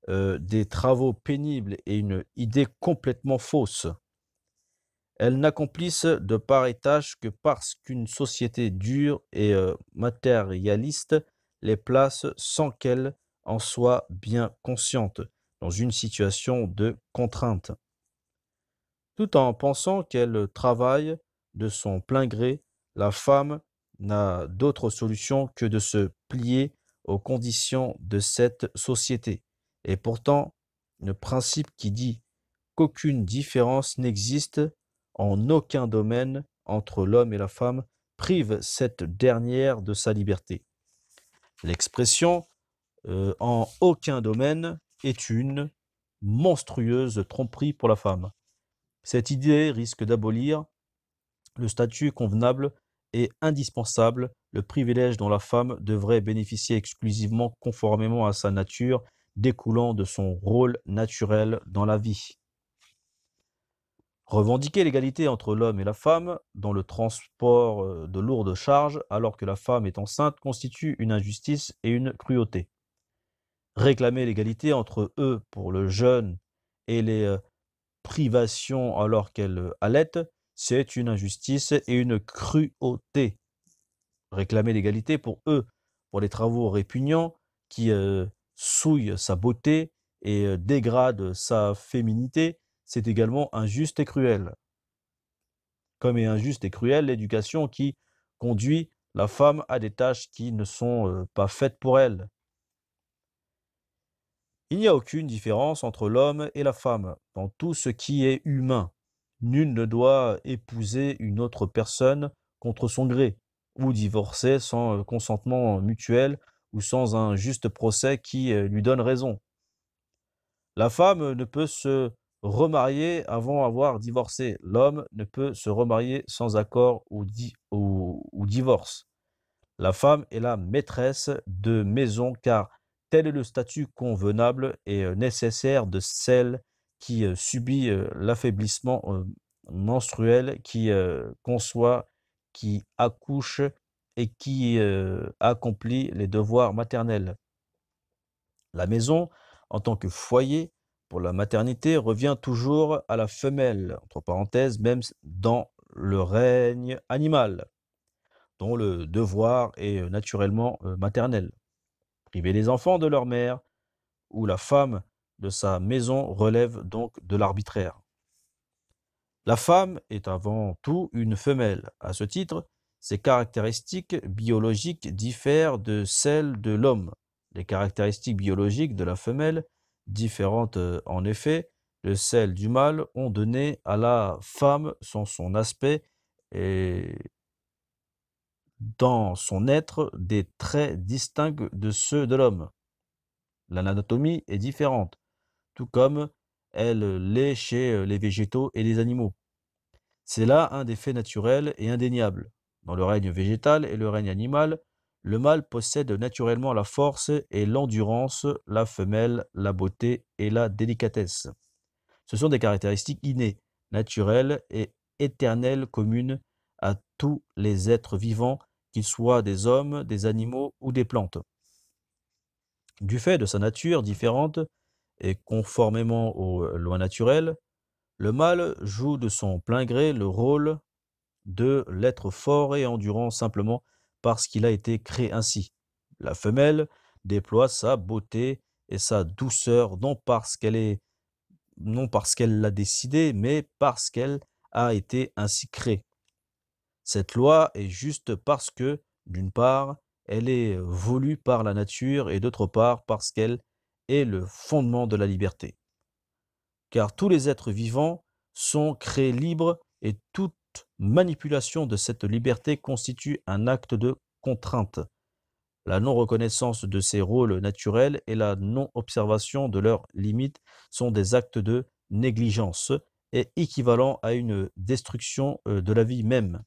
des travaux pénibles est une idée complètement fausse. Elles n'accomplissent de pareilles tâches que parce qu'une société dure et matérialiste les place sans qu'elles en soient bien conscientes, dans une situation de contrainte. Tout en pensant qu'elle travaille de son plein gré, la femme n'a d'autre solution que de se plier aux conditions de cette société. Et pourtant, le principe qui dit qu'aucune différence n'existe en aucun domaine entre l'homme et la femme prive cette dernière de sa liberté. L'expression en aucun domaine est une monstrueuse tromperie pour la femme. Cette idée risque d'abolir le statut convenable et indispensable, le privilège dont la femme devrait bénéficier exclusivement conformément à sa nature, découlant de son rôle naturel dans la vie. Revendiquer l'égalité entre l'homme et la femme dans le transport de lourdes charges alors que la femme est enceinte constitue une injustice et une cruauté. Réclamer l'égalité entre eux pour le jeûne et les privations alors qu'elle allaite, c'est une injustice et une cruauté. Réclamer l'égalité pour eux, pour les travaux répugnants qui souillent sa beauté et dégradent sa féminité, c'est également injuste et cruel. Comme est injuste et cruelle l'éducation qui conduit la femme à des tâches qui ne sont pas faites pour elle. Il n'y a aucune différence entre l'homme et la femme dans tout ce qui est humain. Nul ne doit épouser une autre personne contre son gré, ou divorcer sans consentement mutuel ou sans un juste procès qui lui donne raison. La femme ne peut se remarier avant avoir divorcé. L'homme ne peut se remarier sans accord ou divorce. La femme est la maîtresse de maison car tel est le statut convenable et nécessaire de celle qui subit l'affaiblissement menstruel, qui conçoit, qui accouche et qui accomplit les devoirs maternels. La maison, en tant que foyer pour la maternité, revient toujours à la femelle, entre parenthèses, même dans le règne animal, dont le devoir est naturellement maternel. Priver les enfants de leur mère ou la femme de sa maison relève donc de l'arbitraire. La femme est avant tout une femelle. À ce titre, ses caractéristiques biologiques diffèrent de celles de l'homme. Les caractéristiques biologiques de la femelle, différentes en effet de celles du mâle, ont donné à la femme son aspect et dans son être des traits distincts de ceux de l'homme. L'anatomie est différente, tout comme elle l'est chez les végétaux et les animaux. C'est là un des faits naturels et indéniables. Dans le règne végétal et le règne animal, le mâle possède naturellement la force et l'endurance, la femelle la beauté et la délicatesse. Ce sont des caractéristiques innées, naturelles et éternelles communes à tous les êtres vivants, qu'ils soient des hommes, des animaux ou des plantes. Du fait de sa nature différente et conformément aux lois naturelles, le mâle joue de son plein gré le rôle de l'être fort et endurant simplement parce qu'il a été créé ainsi. La femelle déploie sa beauté et sa douceur non parce qu'elle l'a décidé, mais parce qu'elle a été ainsi créée. Cette loi est juste parce que D'une part, elle est voulue par la nature et d'autre part parce qu'elle est le fondement de la liberté. Car tous les êtres vivants sont créés libres et toute manipulation de cette liberté constitue un acte de contrainte. La non-reconnaissance de ces rôles naturels et la non-observation de leurs limites sont des actes de négligence et équivalents à une destruction de la vie même.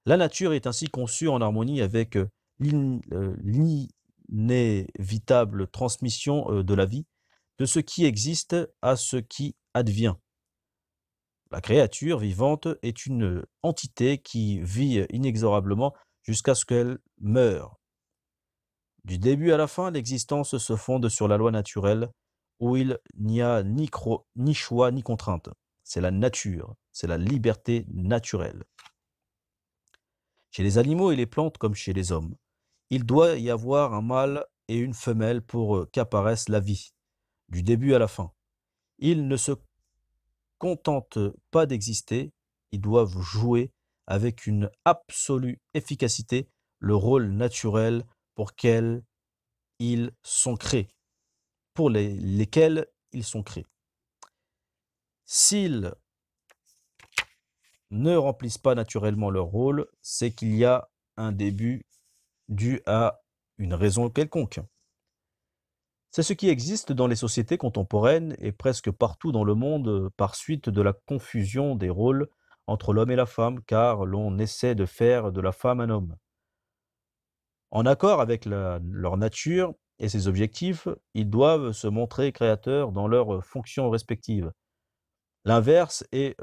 La nature est ainsi conçue en harmonie avec l'inévitable transmission de la vie, de ce qui existe à ce qui advient. La créature vivante est une entité qui vit inexorablement jusqu'à ce qu'elle meure. Du début à la fin, l'existence se fonde sur la loi naturelle, où il n'y a ni choix ni contrainte. C'est la nature, c'est la liberté naturelle. Chez les animaux et les plantes comme chez les hommes, il doit y avoir un mâle et une femelle pour qu'apparaisse la vie, du début à la fin. Ils ne se contentent pas d'exister, ils doivent jouer avec une absolue efficacité le rôle naturel pour lequel ils sont créés, pour lesquels ils sont créés. S'ils ne remplissent pas naturellement leur rôle, c'est qu'il y a un début dû à une raison quelconque. C'est ce qui existe dans les sociétés contemporaines et presque partout dans le monde par suite de la confusion des rôles entre l'homme et la femme, car l'on essaie de faire de la femme un homme. En accord avec leur nature et ses objectifs, ils doivent se montrer créateurs dans leurs fonctions respectives. L'inverse est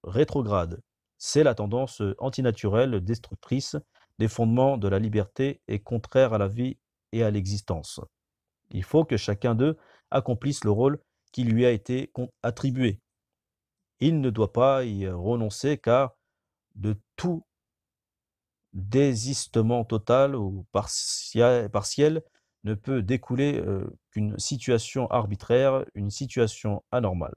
rétrograde. C'est la tendance antinaturelle destructrice des fondements de la liberté et contraire à la vie et à l'existence. Il faut que chacun d'eux accomplisse le rôle qui lui a été attribué. Il ne doit pas y renoncer car de tout désistement total ou partiel ne peut découler qu'une situation arbitraire, une situation anormale.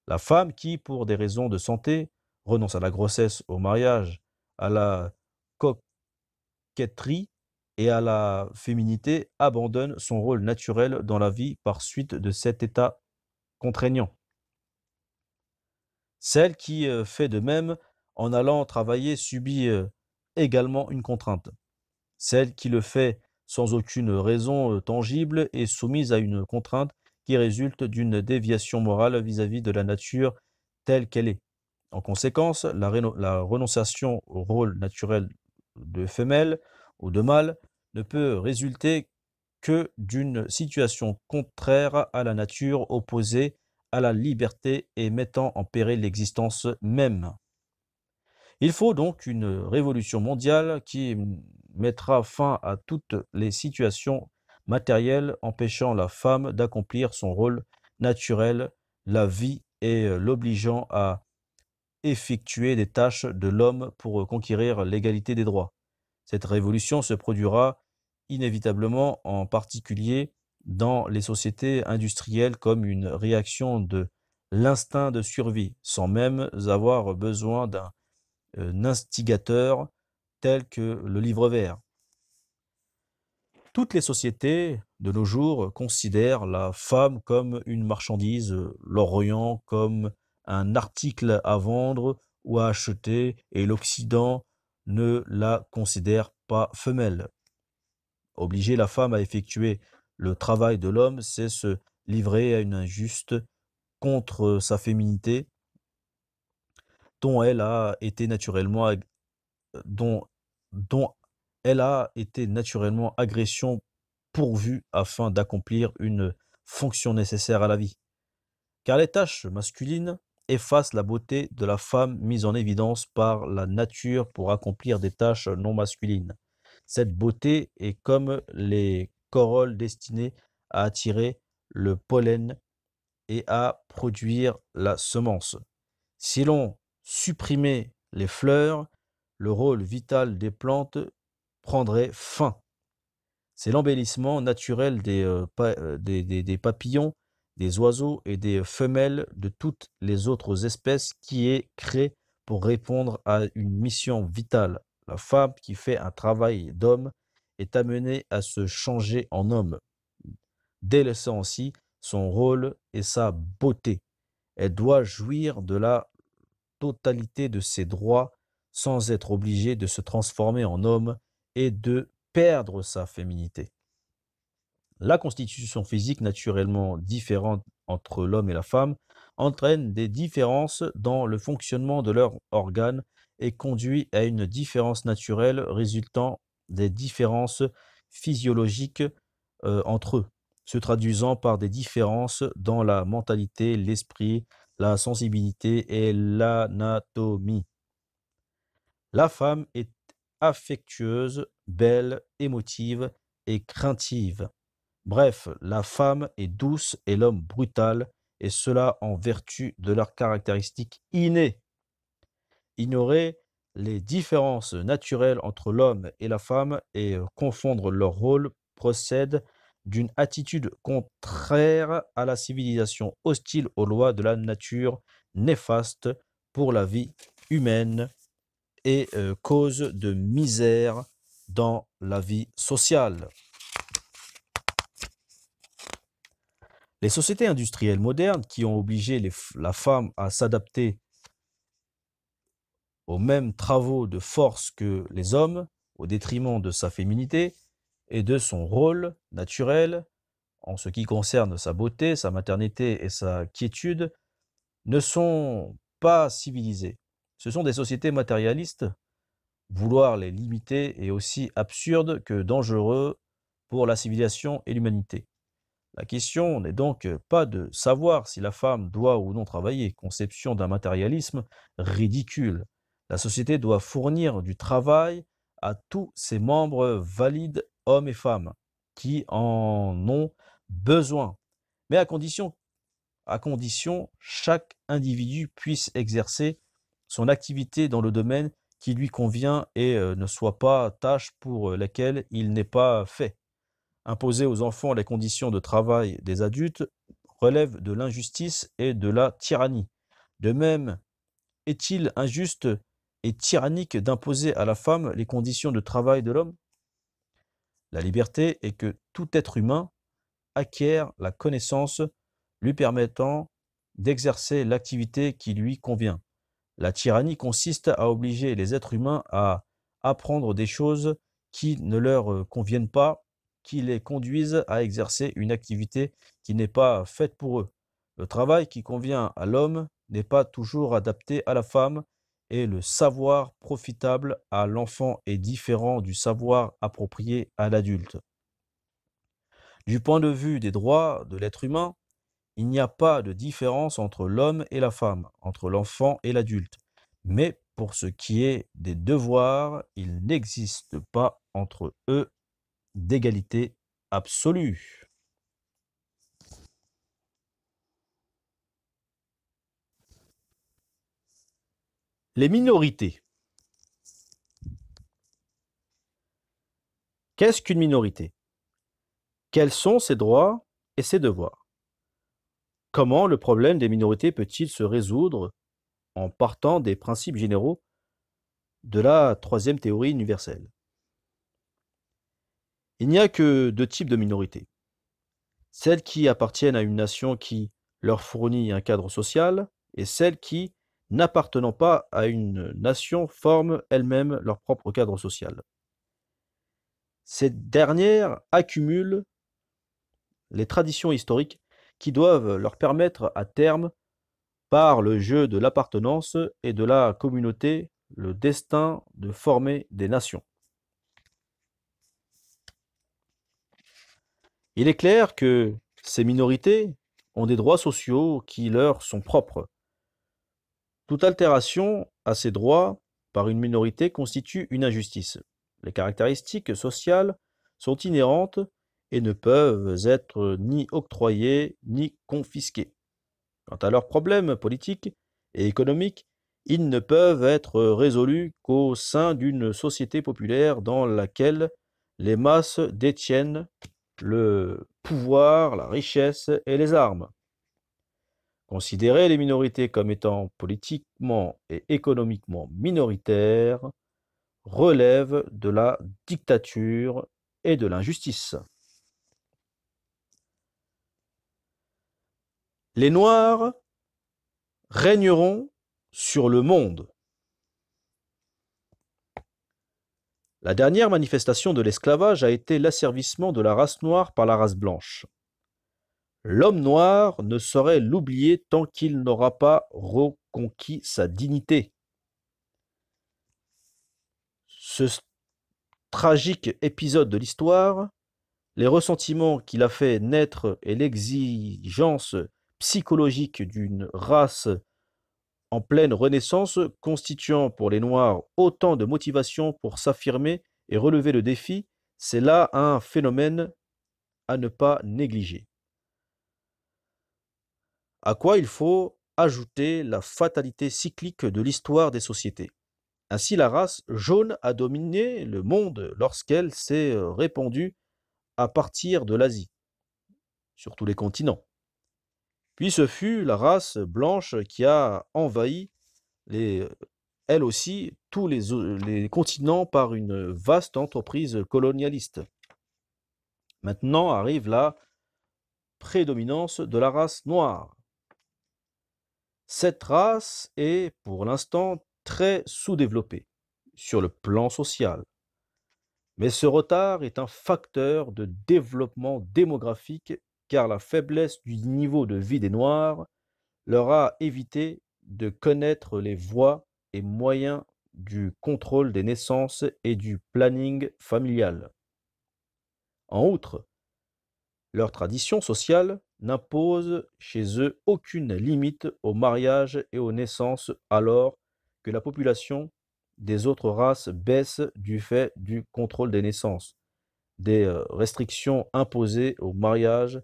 La femme qui, pour des raisons de santé, renonce à la grossesse, au mariage, à la coquetterie et à la féminité, abandonne son rôle naturel dans la vie par suite de cet état contraignant. Celle qui fait de même en allant travailler subit également une contrainte. Celle qui le fait sans aucune raison tangible est soumise à une contrainte qui résulte d'une déviation morale vis-à-vis de la nature telle qu'elle est. En conséquence, la renonciation au rôle naturel de femelle ou de mâle ne peut résulter que d'une situation contraire à la nature, opposée à la liberté et mettant en péril l'existence même. Il faut donc une révolution mondiale qui mettra fin à toutes les situations matérielles empêchant la femme d'accomplir son rôle naturel, la vie, et l'obligeant à effectuer des tâches de l'homme pour conquérir l'égalité des droits. Cette révolution se produira inévitablement, en particulier dans les sociétés industrielles, comme une réaction de l'instinct de survie, sans même avoir besoin d'un instigateur tel que le livre vert. Toutes les sociétés de nos jours considèrent la femme comme une marchandise, l'Orient comme un article à vendre ou à acheter, et l'Occident ne la considère pas femelle. Obliger la femme à effectuer le travail de l'homme, c'est se livrer à une injuste contre sa féminité, dont elle a été naturellement dont dont elle a été naturellement agression pourvue afin d'accomplir une fonction nécessaire à la vie. Car les tâches masculines effacent la beauté de la femme mise en évidence par la nature pour accomplir des tâches non masculines. Cette beauté est comme les corolles destinées à attirer le pollen et à produire la semence. Si l'on supprimait les fleurs, le rôle vital des plantes prendrait fin. C'est l'embellissement naturel des papillons, des oiseaux et des femelles de toutes les autres espèces qui est créé pour répondre à une mission vitale, La femme qui fait un travail d'homme est amenée à se changer en homme, délaissant ainsi son rôle et sa beauté. Elle doit jouir de la totalité de ses droits sans être obligée de se transformer en homme et de perdre sa féminité. La constitution physique naturellement différente entre l'homme et la femme entraîne des différences dans le fonctionnement de leurs organes et conduit à une différence naturelle résultant des différences physiologiques entre eux, se traduisant par des différences dans la mentalité, l'esprit, la sensibilité et l'anatomie. La femme est affectueuse, belle, émotive et craintive. Bref, la femme est douce et l'homme brutal, et cela en vertu de leurs caractéristiques innées. Ignorer les différences naturelles entre l'homme et la femme et confondre leurs rôles procède d'une attitude contraire à la civilisation, hostile aux lois de la nature, néfaste pour la vie humaine et cause de misère dans la vie sociale. Les sociétés industrielles modernes qui ont obligé la femme à s'adapter aux mêmes travaux de force que les hommes, au détriment de sa féminité et de son rôle naturel en ce qui concerne sa beauté, sa maternité et sa quiétude, ne sont pas civilisées. Ce sont des sociétés matérialistes. Vouloir les limiter est aussi absurde que dangereux pour la civilisation et l'humanité. La question n'est donc pas de savoir si la femme doit ou non travailler, conception d'un matérialisme ridicule. La société doit fournir du travail à tous ses membres valides, hommes et femmes, qui en ont besoin, mais à condition chaque individu puisse exercer son activité dans le domaine qui lui convient et ne soit pas tâche pour laquelle il n'est pas fait. Imposer aux enfants les conditions de travail des adultes relève de l'injustice et de la tyrannie. De même, est-il injuste et tyrannique d'imposer à la femme les conditions de travail de l'homme? La liberté est que tout être humain acquiert la connaissance lui permettant d'exercer l'activité qui lui convient. La tyrannie consiste à obliger les êtres humains à apprendre des choses qui ne leur conviennent pas, qui les conduisent à exercer une activité qui n'est pas faite pour eux. Le travail qui convient à l'homme n'est pas toujours adapté à la femme, et le savoir profitable à l'enfant est différent du savoir approprié à l'adulte. Du point de vue des droits de l'être humain, il n'y a pas de différence entre l'homme et la femme, entre l'enfant et l'adulte. Mais pour ce qui est des devoirs, il n'existe pas entre eux d'égalité absolue. Les minorités. Qu'est-ce qu'une minorité? Quels sont ses droits et ses devoirs? Comment le problème des minorités peut-il se résoudre en partant des principes généraux de la troisième théorie universelle? Il n'y a que deux types de minorités. Celles qui appartiennent à une nation qui leur fournit un cadre social et celles qui, n'appartenant pas à une nation, forment elles-mêmes leur propre cadre social. Ces dernières accumulent les traditions historiques qui doivent leur permettre à terme, par le jeu de l'appartenance et de la communauté, le destin de former des nations. Il est clair que ces minorités ont des droits sociaux qui leur sont propres. Toute altération à ces droits par une minorité constitue une injustice. Les caractéristiques sociales sont inhérentes et ne peuvent être ni octroyées ni confisquées. Quant à leurs problèmes politiques et économiques, ils ne peuvent être résolus qu'au sein d'une société populaire dans laquelle les masses détiennent le pouvoir, la richesse et les armes. Considérer les minorités comme étant politiquement et économiquement minoritaires relève de la dictature et de l'injustice. Les Noirs régneront sur le monde. La dernière manifestation de l'esclavage a été l'asservissement de la race noire par la race blanche. L'homme noir ne saurait l'oublier tant qu'il n'aura pas reconquis sa dignité. Ce tragique épisode de l'histoire, les ressentiments qu'il a fait naître et l'exigence psychologique d'une race en pleine renaissance, constituant pour les Noirs autant de motivation pour s'affirmer et relever le défi, c'est là un phénomène à ne pas négliger. À quoi il faut ajouter la fatalité cyclique de l'histoire des sociétés. Ainsi, la race jaune a dominé le monde lorsqu'elle s'est répandue à partir de l'Asie, sur tous les continents. Puis ce fut la race blanche qui a envahi, elle aussi, tous les continents par une vaste entreprise colonialiste. Maintenant arrive la prédominance de la race noire. Cette race est, pour l'instant, très sous-développée sur le plan social. Mais ce retard est un facteur de développement démographique car la faiblesse du niveau de vie des Noirs leur a évité de connaître les voies et moyens du contrôle des naissances et du planning familial. En outre, leur tradition sociale n'impose chez eux aucune limite au mariage et aux naissances alors que la population des autres races baisse du fait du contrôle des naissances, des restrictions imposées au mariage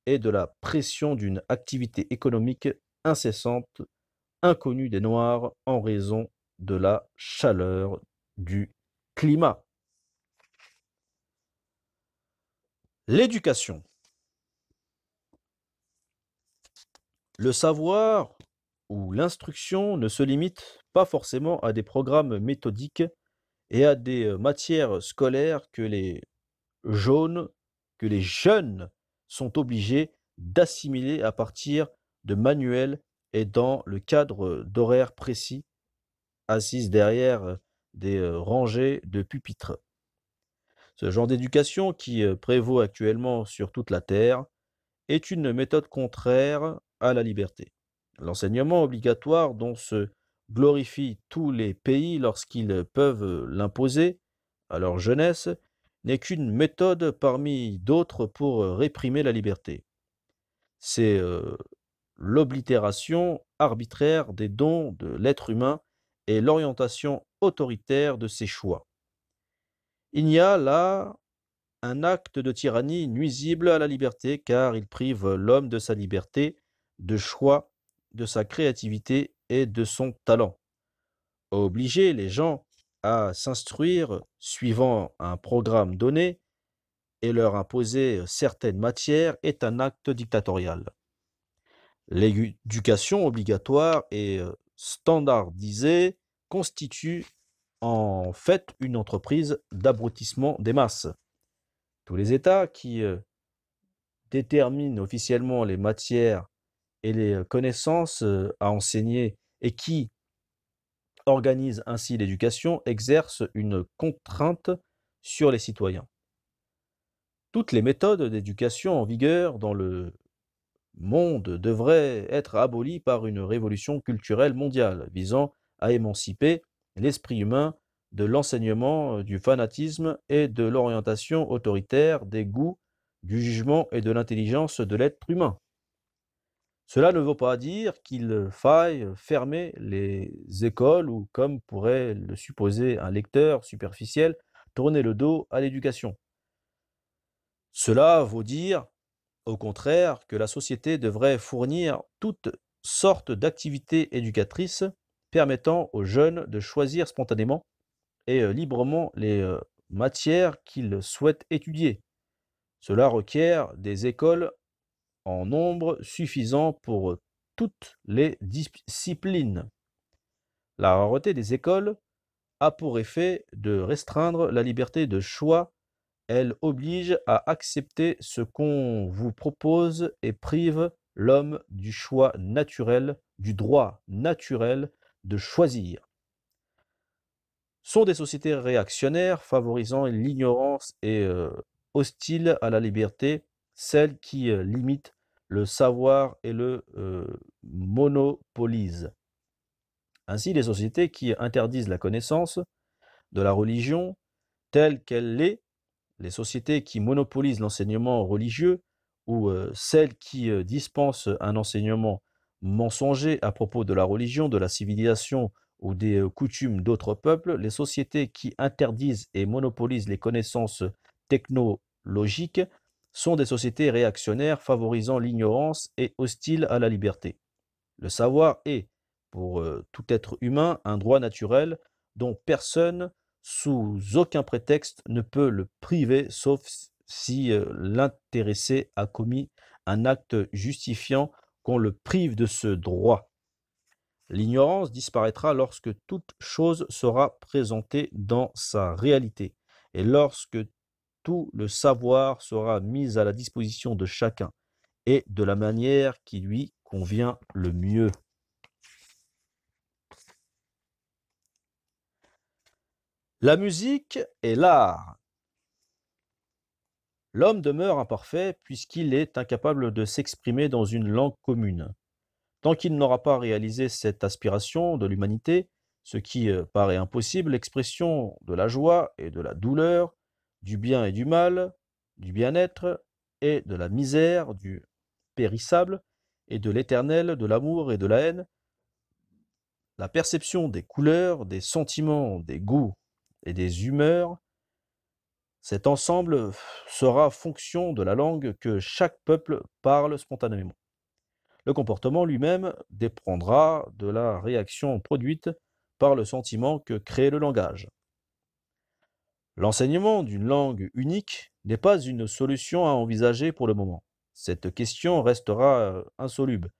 et de la pression d'une activité économique incessante, inconnue des Noirs en raison de la chaleur du climat. L'éducation. Le savoir ou l'instruction ne se limite pas forcément à des programmes méthodiques et à des matières scolaires jaunes, que les jeunes sont obligés d'assimiler à partir de manuels et dans le cadre d'horaires précis, assises derrière des rangées de pupitres. Ce genre d'éducation qui prévaut actuellement sur toute la Terre est une méthode contraire à la liberté. L'enseignement obligatoire dont se glorifient tous les pays lorsqu'ils peuvent l'imposer à leur jeunesse n'est qu'une méthode parmi d'autres pour réprimer la liberté. C'est l'oblitération arbitraire des dons de l'être humain et l'orientation autoritaire de ses choix. Il y a là un acte de tyrannie nuisible à la liberté car il prive l'homme de sa liberté, de choix, de sa créativité et de son talent. Obliger les gens à s'instruire suivant un programme donné et leur imposer certaines matières est un acte dictatorial. L'éducation obligatoire et standardisée constitue en fait une entreprise d'abrutissement des masses. Tous les États qui déterminent officiellement les matières et les connaissances à enseigner et qui organisent ainsi l'éducation exercent une contrainte sur les citoyens. Toutes les méthodes d'éducation en vigueur dans le monde devraient être abolies par une révolution culturelle mondiale visant à émanciper l'esprit humain de l'enseignement, du fanatisme et de l'orientation autoritaire, des goûts, du jugement et de l'intelligence de l'être humain. Cela ne veut pas dire qu'il faille fermer les écoles ou, comme pourrait le supposer un lecteur superficiel, tourner le dos à l'éducation. Cela veut dire, au contraire, que la société devrait fournir toutes sortes d'activités éducatrices permettant aux jeunes de choisir spontanément et librement les matières qu'ils souhaitent étudier. Cela requiert des écoles en nombre suffisant pour toutes les disciplines. La rareté des écoles a pour effet de restreindre la liberté de choix. Elle oblige à accepter ce qu'on vous propose et prive l'homme du choix naturel, du droit naturel de choisir. Sont des sociétés réactionnaires favorisant l'ignorance et hostiles à la liberté, celles qui limitent le savoir et le monopolisent. Ainsi, les sociétés qui interdisent la connaissance de la religion telle qu'elle l'est, les sociétés qui monopolisent l'enseignement religieux ou celles qui dispensent un enseignement mensonger à propos de la religion, de la civilisation ou des coutumes d'autres peuples, les sociétés qui interdisent et monopolisent les connaissances technologiques sont des sociétés réactionnaires favorisant l'ignorance et hostiles à la liberté. Le savoir est, pour tout être humain, un droit naturel dont personne, sous aucun prétexte, ne peut le priver, sauf si l'intéressé a commis un acte justifiant qu'on le prive de ce droit. L'ignorance disparaîtra lorsque toute chose sera présentée dans sa réalité, et lorsque tout le savoir sera mis à la disposition de chacun, et de la manière qui lui convient le mieux. La musique est l'art. L'homme demeure imparfait puisqu'il est incapable de s'exprimer dans une langue commune. Tant qu'il n'aura pas réalisé cette aspiration de l'humanité, ce qui paraît impossible, l'expression de la joie et de la douleur, du bien et du mal, du bien-être et de la misère, du périssable et de l'éternel, de l'amour et de la haine, la perception des couleurs, des sentiments, des goûts et des humeurs, cet ensemble sera fonction de la langue que chaque peuple parle spontanément. Le comportement lui-même dépendra de la réaction produite par le sentiment que crée le langage. L'enseignement d'une langue unique n'est pas une solution à envisager pour le moment. Cette question restera insoluble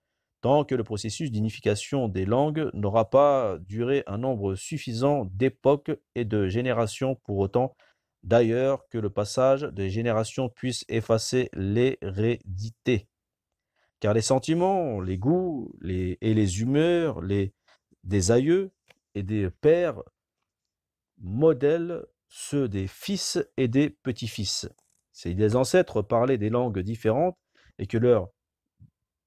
tant que le processus d'unification des langues n'aura pas duré un nombre suffisant d'époques et de générations, pour autant d'ailleurs que le passage des générations puisse effacer l'hérédité. Car les sentiments, les goûts et les humeurs des aïeux et des pères modèlent ceux des fils et des petits-fils. Si les ancêtres parlaient des langues différentes et que leurs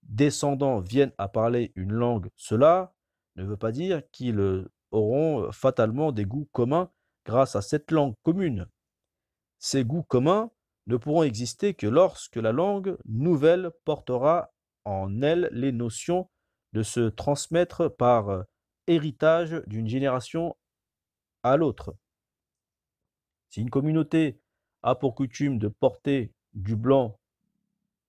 descendants viennent à parler une langue, cela ne veut pas dire qu'ils auront fatalement des goûts communs grâce à cette langue commune. Ces goûts communs ne pourront exister que lorsque la langue nouvelle portera en elle les notions de se transmettre par héritage d'une génération à l'autre. Si une communauté a pour coutume de porter du blanc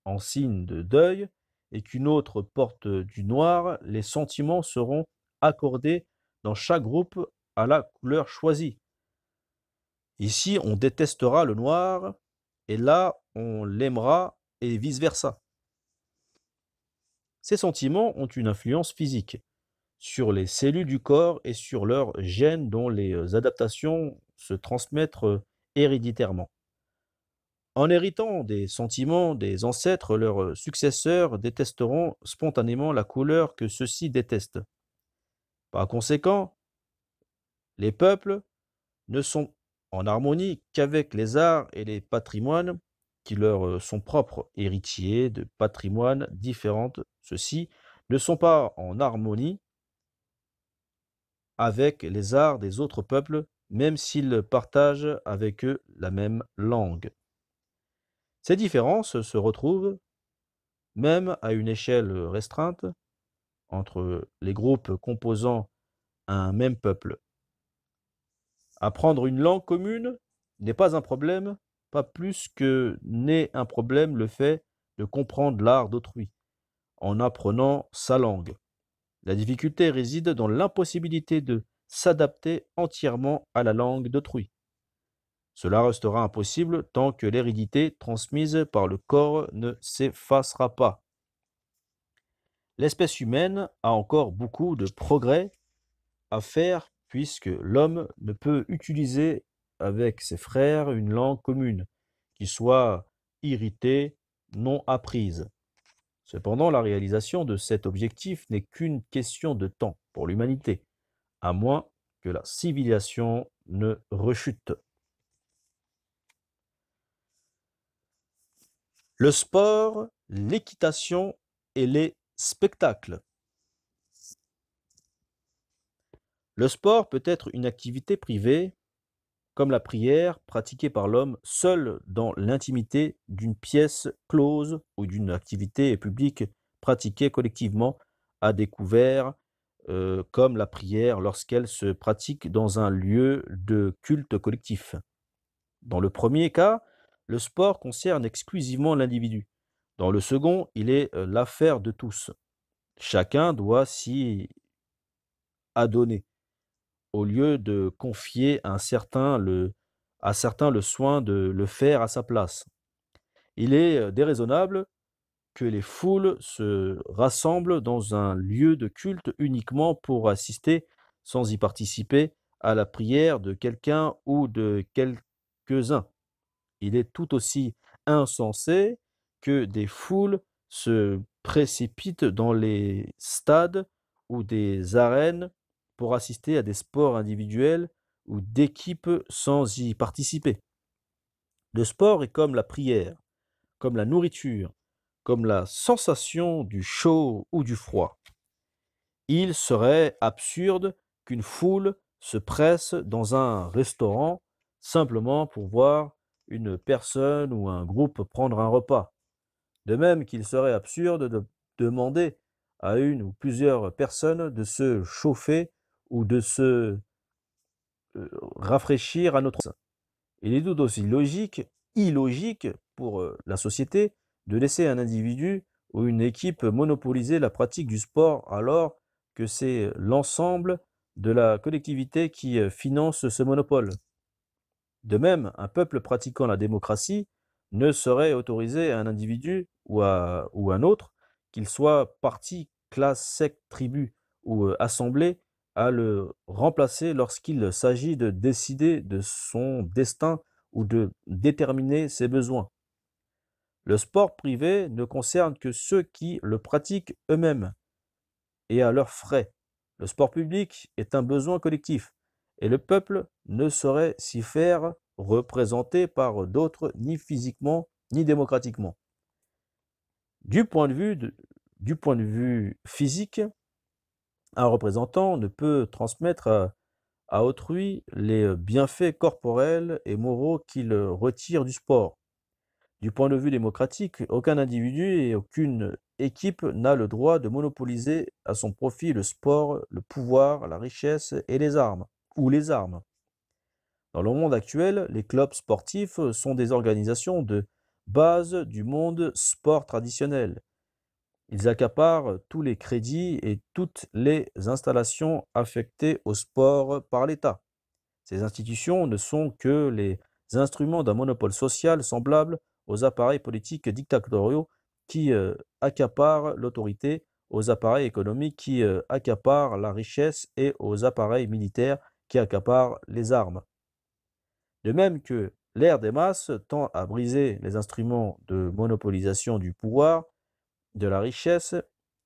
en signe de deuil et qu'une autre porte du noir, les sentiments seront accordés dans chaque groupe à la couleur choisie. Ici, on détestera le noir et là, on l'aimera et vice-versa. Ces sentiments ont une influence physique sur les cellules du corps et sur leurs gènes dont les adaptations se transmettent héréditairement. En héritant des sentiments des ancêtres, leurs successeurs détesteront spontanément la couleur que ceux-ci détestent. Par conséquent, les peuples ne sont en harmonie qu'avec les arts et les patrimoines qui leur sont propres, héritiers de patrimoines différents. Ceux-ci ne sont pas en harmonie avec les arts des autres peuples, même s'ils partagent avec eux la même langue. Ces différences se retrouvent, même à une échelle restreinte, entre les groupes composant un même peuple. Apprendre une langue commune n'est pas un problème, pas plus que n'est un problème le fait de comprendre l'art d'autrui, en apprenant sa langue. La difficulté réside dans l'impossibilité de s'adapter entièrement à la langue d'autrui. Cela restera impossible tant que l'hérédité transmise par le corps ne s'effacera pas. L'espèce humaine a encore beaucoup de progrès à faire puisque l'homme ne peut utiliser avec ses frères une langue commune, qui soit irritée, non apprise. Cependant, la réalisation de cet objectif n'est qu'une question de temps pour l'humanité, à moins que la civilisation ne rechute. Le sport, l'équitation et les spectacles. Le sport peut être une activité privée, comme la prière pratiquée par l'homme seul dans l'intimité d'une pièce close ou d'une activité publique pratiquée collectivement à découvert, comme la prière lorsqu'elle se pratique dans un lieu de culte collectif. Dans le premier cas, le sport concerne exclusivement l'individu. Dans le second, il est l'affaire de tous. Chacun doit s'y adonner, au lieu de confier à certains le soin de le faire à sa place. Il est déraisonnable que les foules se rassemblent dans un lieu de culte uniquement pour assister, sans y participer, à la prière de quelqu'un ou de quelques-uns. Il est tout aussi insensé que des foules se précipitent dans les stades ou des arènes pour assister à des sports individuels ou d'équipe sans y participer. Le sport est comme la prière, comme la nourriture, comme la sensation du chaud ou du froid. Il serait absurde qu'une foule se presse dans un restaurant simplement pour voir une personne ou un groupe prendre un repas. De même qu'il serait absurde de demander à une ou plusieurs personnes de se chauffer ou de se rafraîchir à notre. Il est tout aussi illogique pour la société de laisser un individu ou une équipe monopoliser la pratique du sport alors que c'est l'ensemble de la collectivité qui finance ce monopole. De même, un peuple pratiquant la démocratie ne saurait autoriser à un individu ou un autre, qu'il soit parti, classe, secte, tribu ou assemblée, à le remplacer lorsqu'il s'agit de décider de son destin ou de déterminer ses besoins. Le sport privé ne concerne que ceux qui le pratiquent eux-mêmes et à leurs frais. Le sport public est un besoin collectif, et le peuple ne saurait s'y faire représenter par d'autres ni physiquement ni démocratiquement. Du point de vue physique, un représentant ne peut transmettre à autrui les bienfaits corporels et moraux qu'il retire du sport. Du point de vue démocratique, aucun individu et aucune équipe n'a le droit de monopoliser à son profit le sport, le pouvoir, la richesse et les armes, ou les armes. Dans le monde actuel, les clubs sportifs sont des organisations de base du monde sport traditionnel. Ils accaparent tous les crédits et toutes les installations affectées au sport par l'État. Ces institutions ne sont que les instruments d'un monopole social semblable aux appareils politiques dictatoriaux qui accaparent l'autorité, aux appareils économiques qui accaparent la richesse et aux appareils militaires qui accaparent les armes. De même que l'ère des masses tend à briser les instruments de monopolisation du pouvoir, de la richesse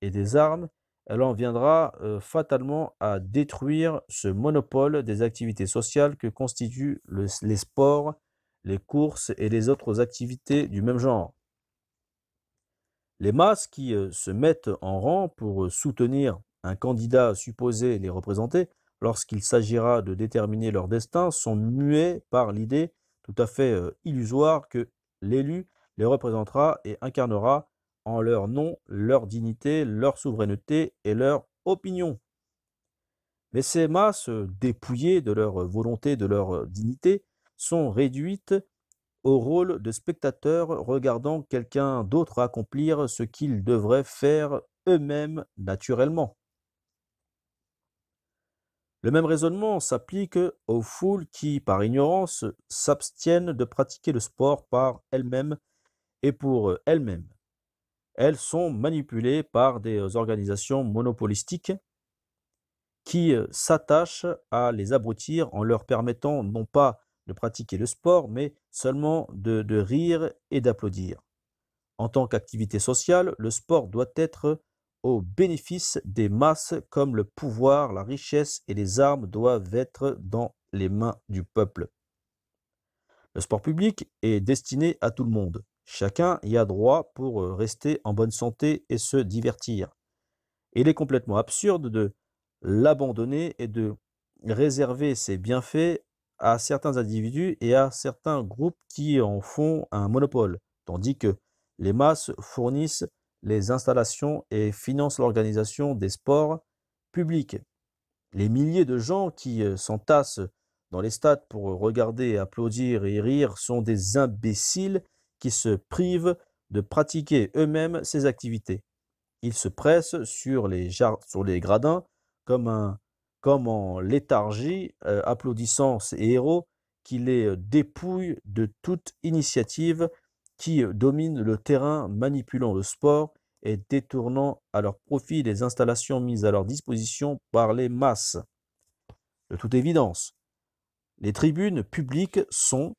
et des armes, elle en viendra fatalement à détruire ce monopole des activités sociales que constituent les sports, les courses et les autres activités du même genre. Les masses qui se mettent en rang pour soutenir un candidat supposé les représenter lorsqu'il s'agira de déterminer leur destin sont muets par l'idée tout à fait illusoire que l'élu les représentera et incarnera en leur nom, leur dignité, leur souveraineté et leur opinion. Mais ces masses, dépouillées de leur volonté, de leur dignité, sont réduites au rôle de spectateurs regardant quelqu'un d'autre accomplir ce qu'ils devraient faire eux-mêmes naturellement. Le même raisonnement s'applique aux foules qui, par ignorance, s'abstiennent de pratiquer le sport par elles-mêmes et pour elles-mêmes. Elles sont manipulées par des organisations monopolistiques qui s'attachent à les abrutir en leur permettant non pas de pratiquer le sport, mais seulement de rire et d'applaudir. En tant qu'activité sociale, le sport doit être au bénéfice des masses comme le pouvoir, la richesse et les armes doivent être dans les mains du peuple. Le sport public est destiné à tout le monde. Chacun y a droit pour rester en bonne santé et se divertir. Il est complètement absurde de l'abandonner et de réserver ses bienfaits à certains individus et à certains groupes qui en font un monopole, tandis que les masses fournissent les installations et financent l'organisation des sports publics. Les milliers de gens qui s'entassent dans les stades pour regarder, applaudir et rire sont des imbéciles qui se privent de pratiquer eux-mêmes ces activités. Ils se pressent sur les gradins comme en léthargie, applaudissant ces héros qui les dépouillent de toute initiative, qui dominent le terrain, manipulant le sport et détournant à leur profit les installations mises à leur disposition par les masses. De toute évidence, les tribunes publiques sont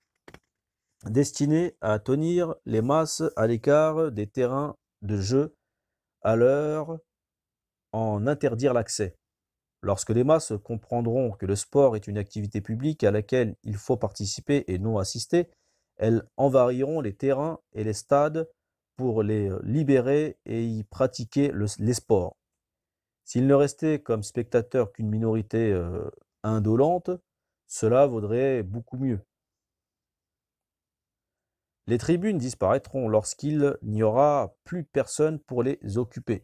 destinées à tenir les masses à l'écart des terrains de jeu à leur en interdire l'accès. Lorsque les masses comprendront que le sport est une activité publique à laquelle il faut participer et non assister, elles envahiront les terrains et les stades pour les libérer et y pratiquer les sports. S'il ne restait comme spectateurs qu'une minorité indolente, cela vaudrait beaucoup mieux. Les tribunes disparaîtront lorsqu'il n'y aura plus personne pour les occuper.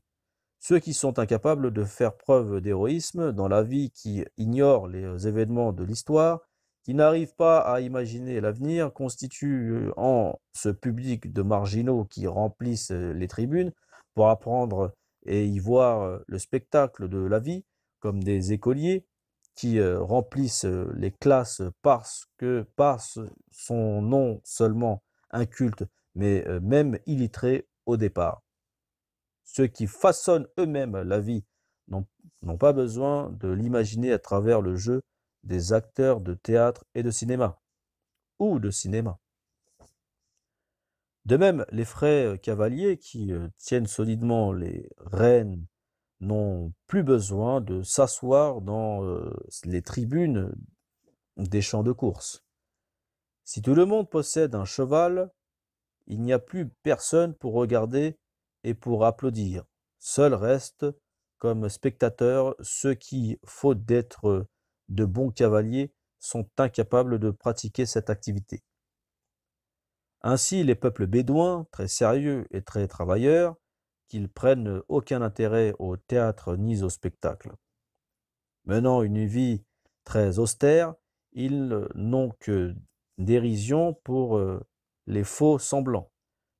Ceux qui sont incapables de faire preuve d'héroïsme dans la vie, qui ignorent les événements de l'histoire, qui n'arrivent pas à imaginer l'avenir, constituent en ce public de marginaux qui remplissent les tribunes pour apprendre et y voir le spectacle de la vie, comme des écoliers qui remplissent les classes parce sont non seulement incultes, mais même illettrés au départ. Ceux qui façonnent eux-mêmes la vie n'ont pas besoin de l'imaginer à travers le jeu des acteurs de théâtre et de cinéma, ou de cinéma. De même, les frais cavaliers qui tiennent solidement les rênes n'ont plus besoin de s'asseoir dans les tribunes des champs de course. Si tout le monde possède un cheval, il n'y a plus personne pour regarder et pour applaudir. Seuls restent comme spectateurs ceux qui, faute d'être de bons cavaliers, sont incapables de pratiquer cette activité. Ainsi, les peuples bédouins, très sérieux et très travailleurs, qu'ils prennent aucun intérêt au théâtre ni au spectacle. Menant une vie très austère, ils n'ont que dérision pour les faux semblants.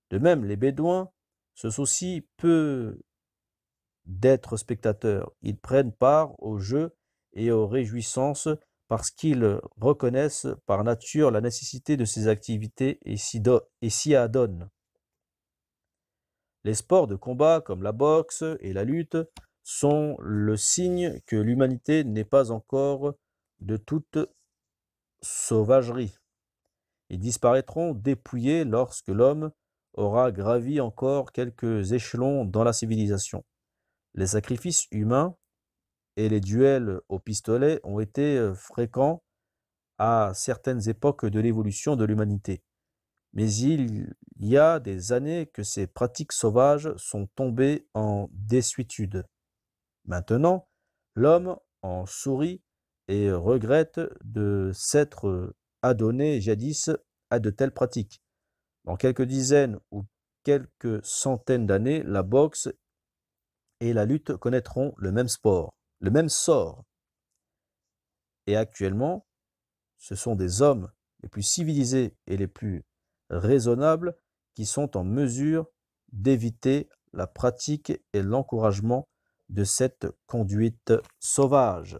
De même, les Bédouins se soucient peu d'être spectateurs. Ils prennent part au jeu et aux réjouissances parce qu'ils reconnaissent par nature la nécessité de ces activités et s'y adonnent. Les sports de combat comme la boxe et la lutte sont le signe que l'humanité n'est pas encore de toute sauvagerie. Ils disparaîtront dépouillés lorsque l'homme aura gravi encore quelques échelons dans la civilisation. Les sacrifices humains et les duels au pistolet ont été fréquents à certaines époques de l'évolution de l'humanité. Mais il y a des années que ces pratiques sauvages sont tombées en désuétude. Maintenant, l'homme en sourit et regrette de s'être adonné jadis à de telles pratiques. Dans quelques dizaines ou quelques centaines d'années, la boxe et la lutte connaîtront le même sort. Et actuellement, ce sont des hommes les plus civilisés et les plus raisonnables qui sont en mesure d'éviter la pratique et l'encouragement de cette conduite sauvage.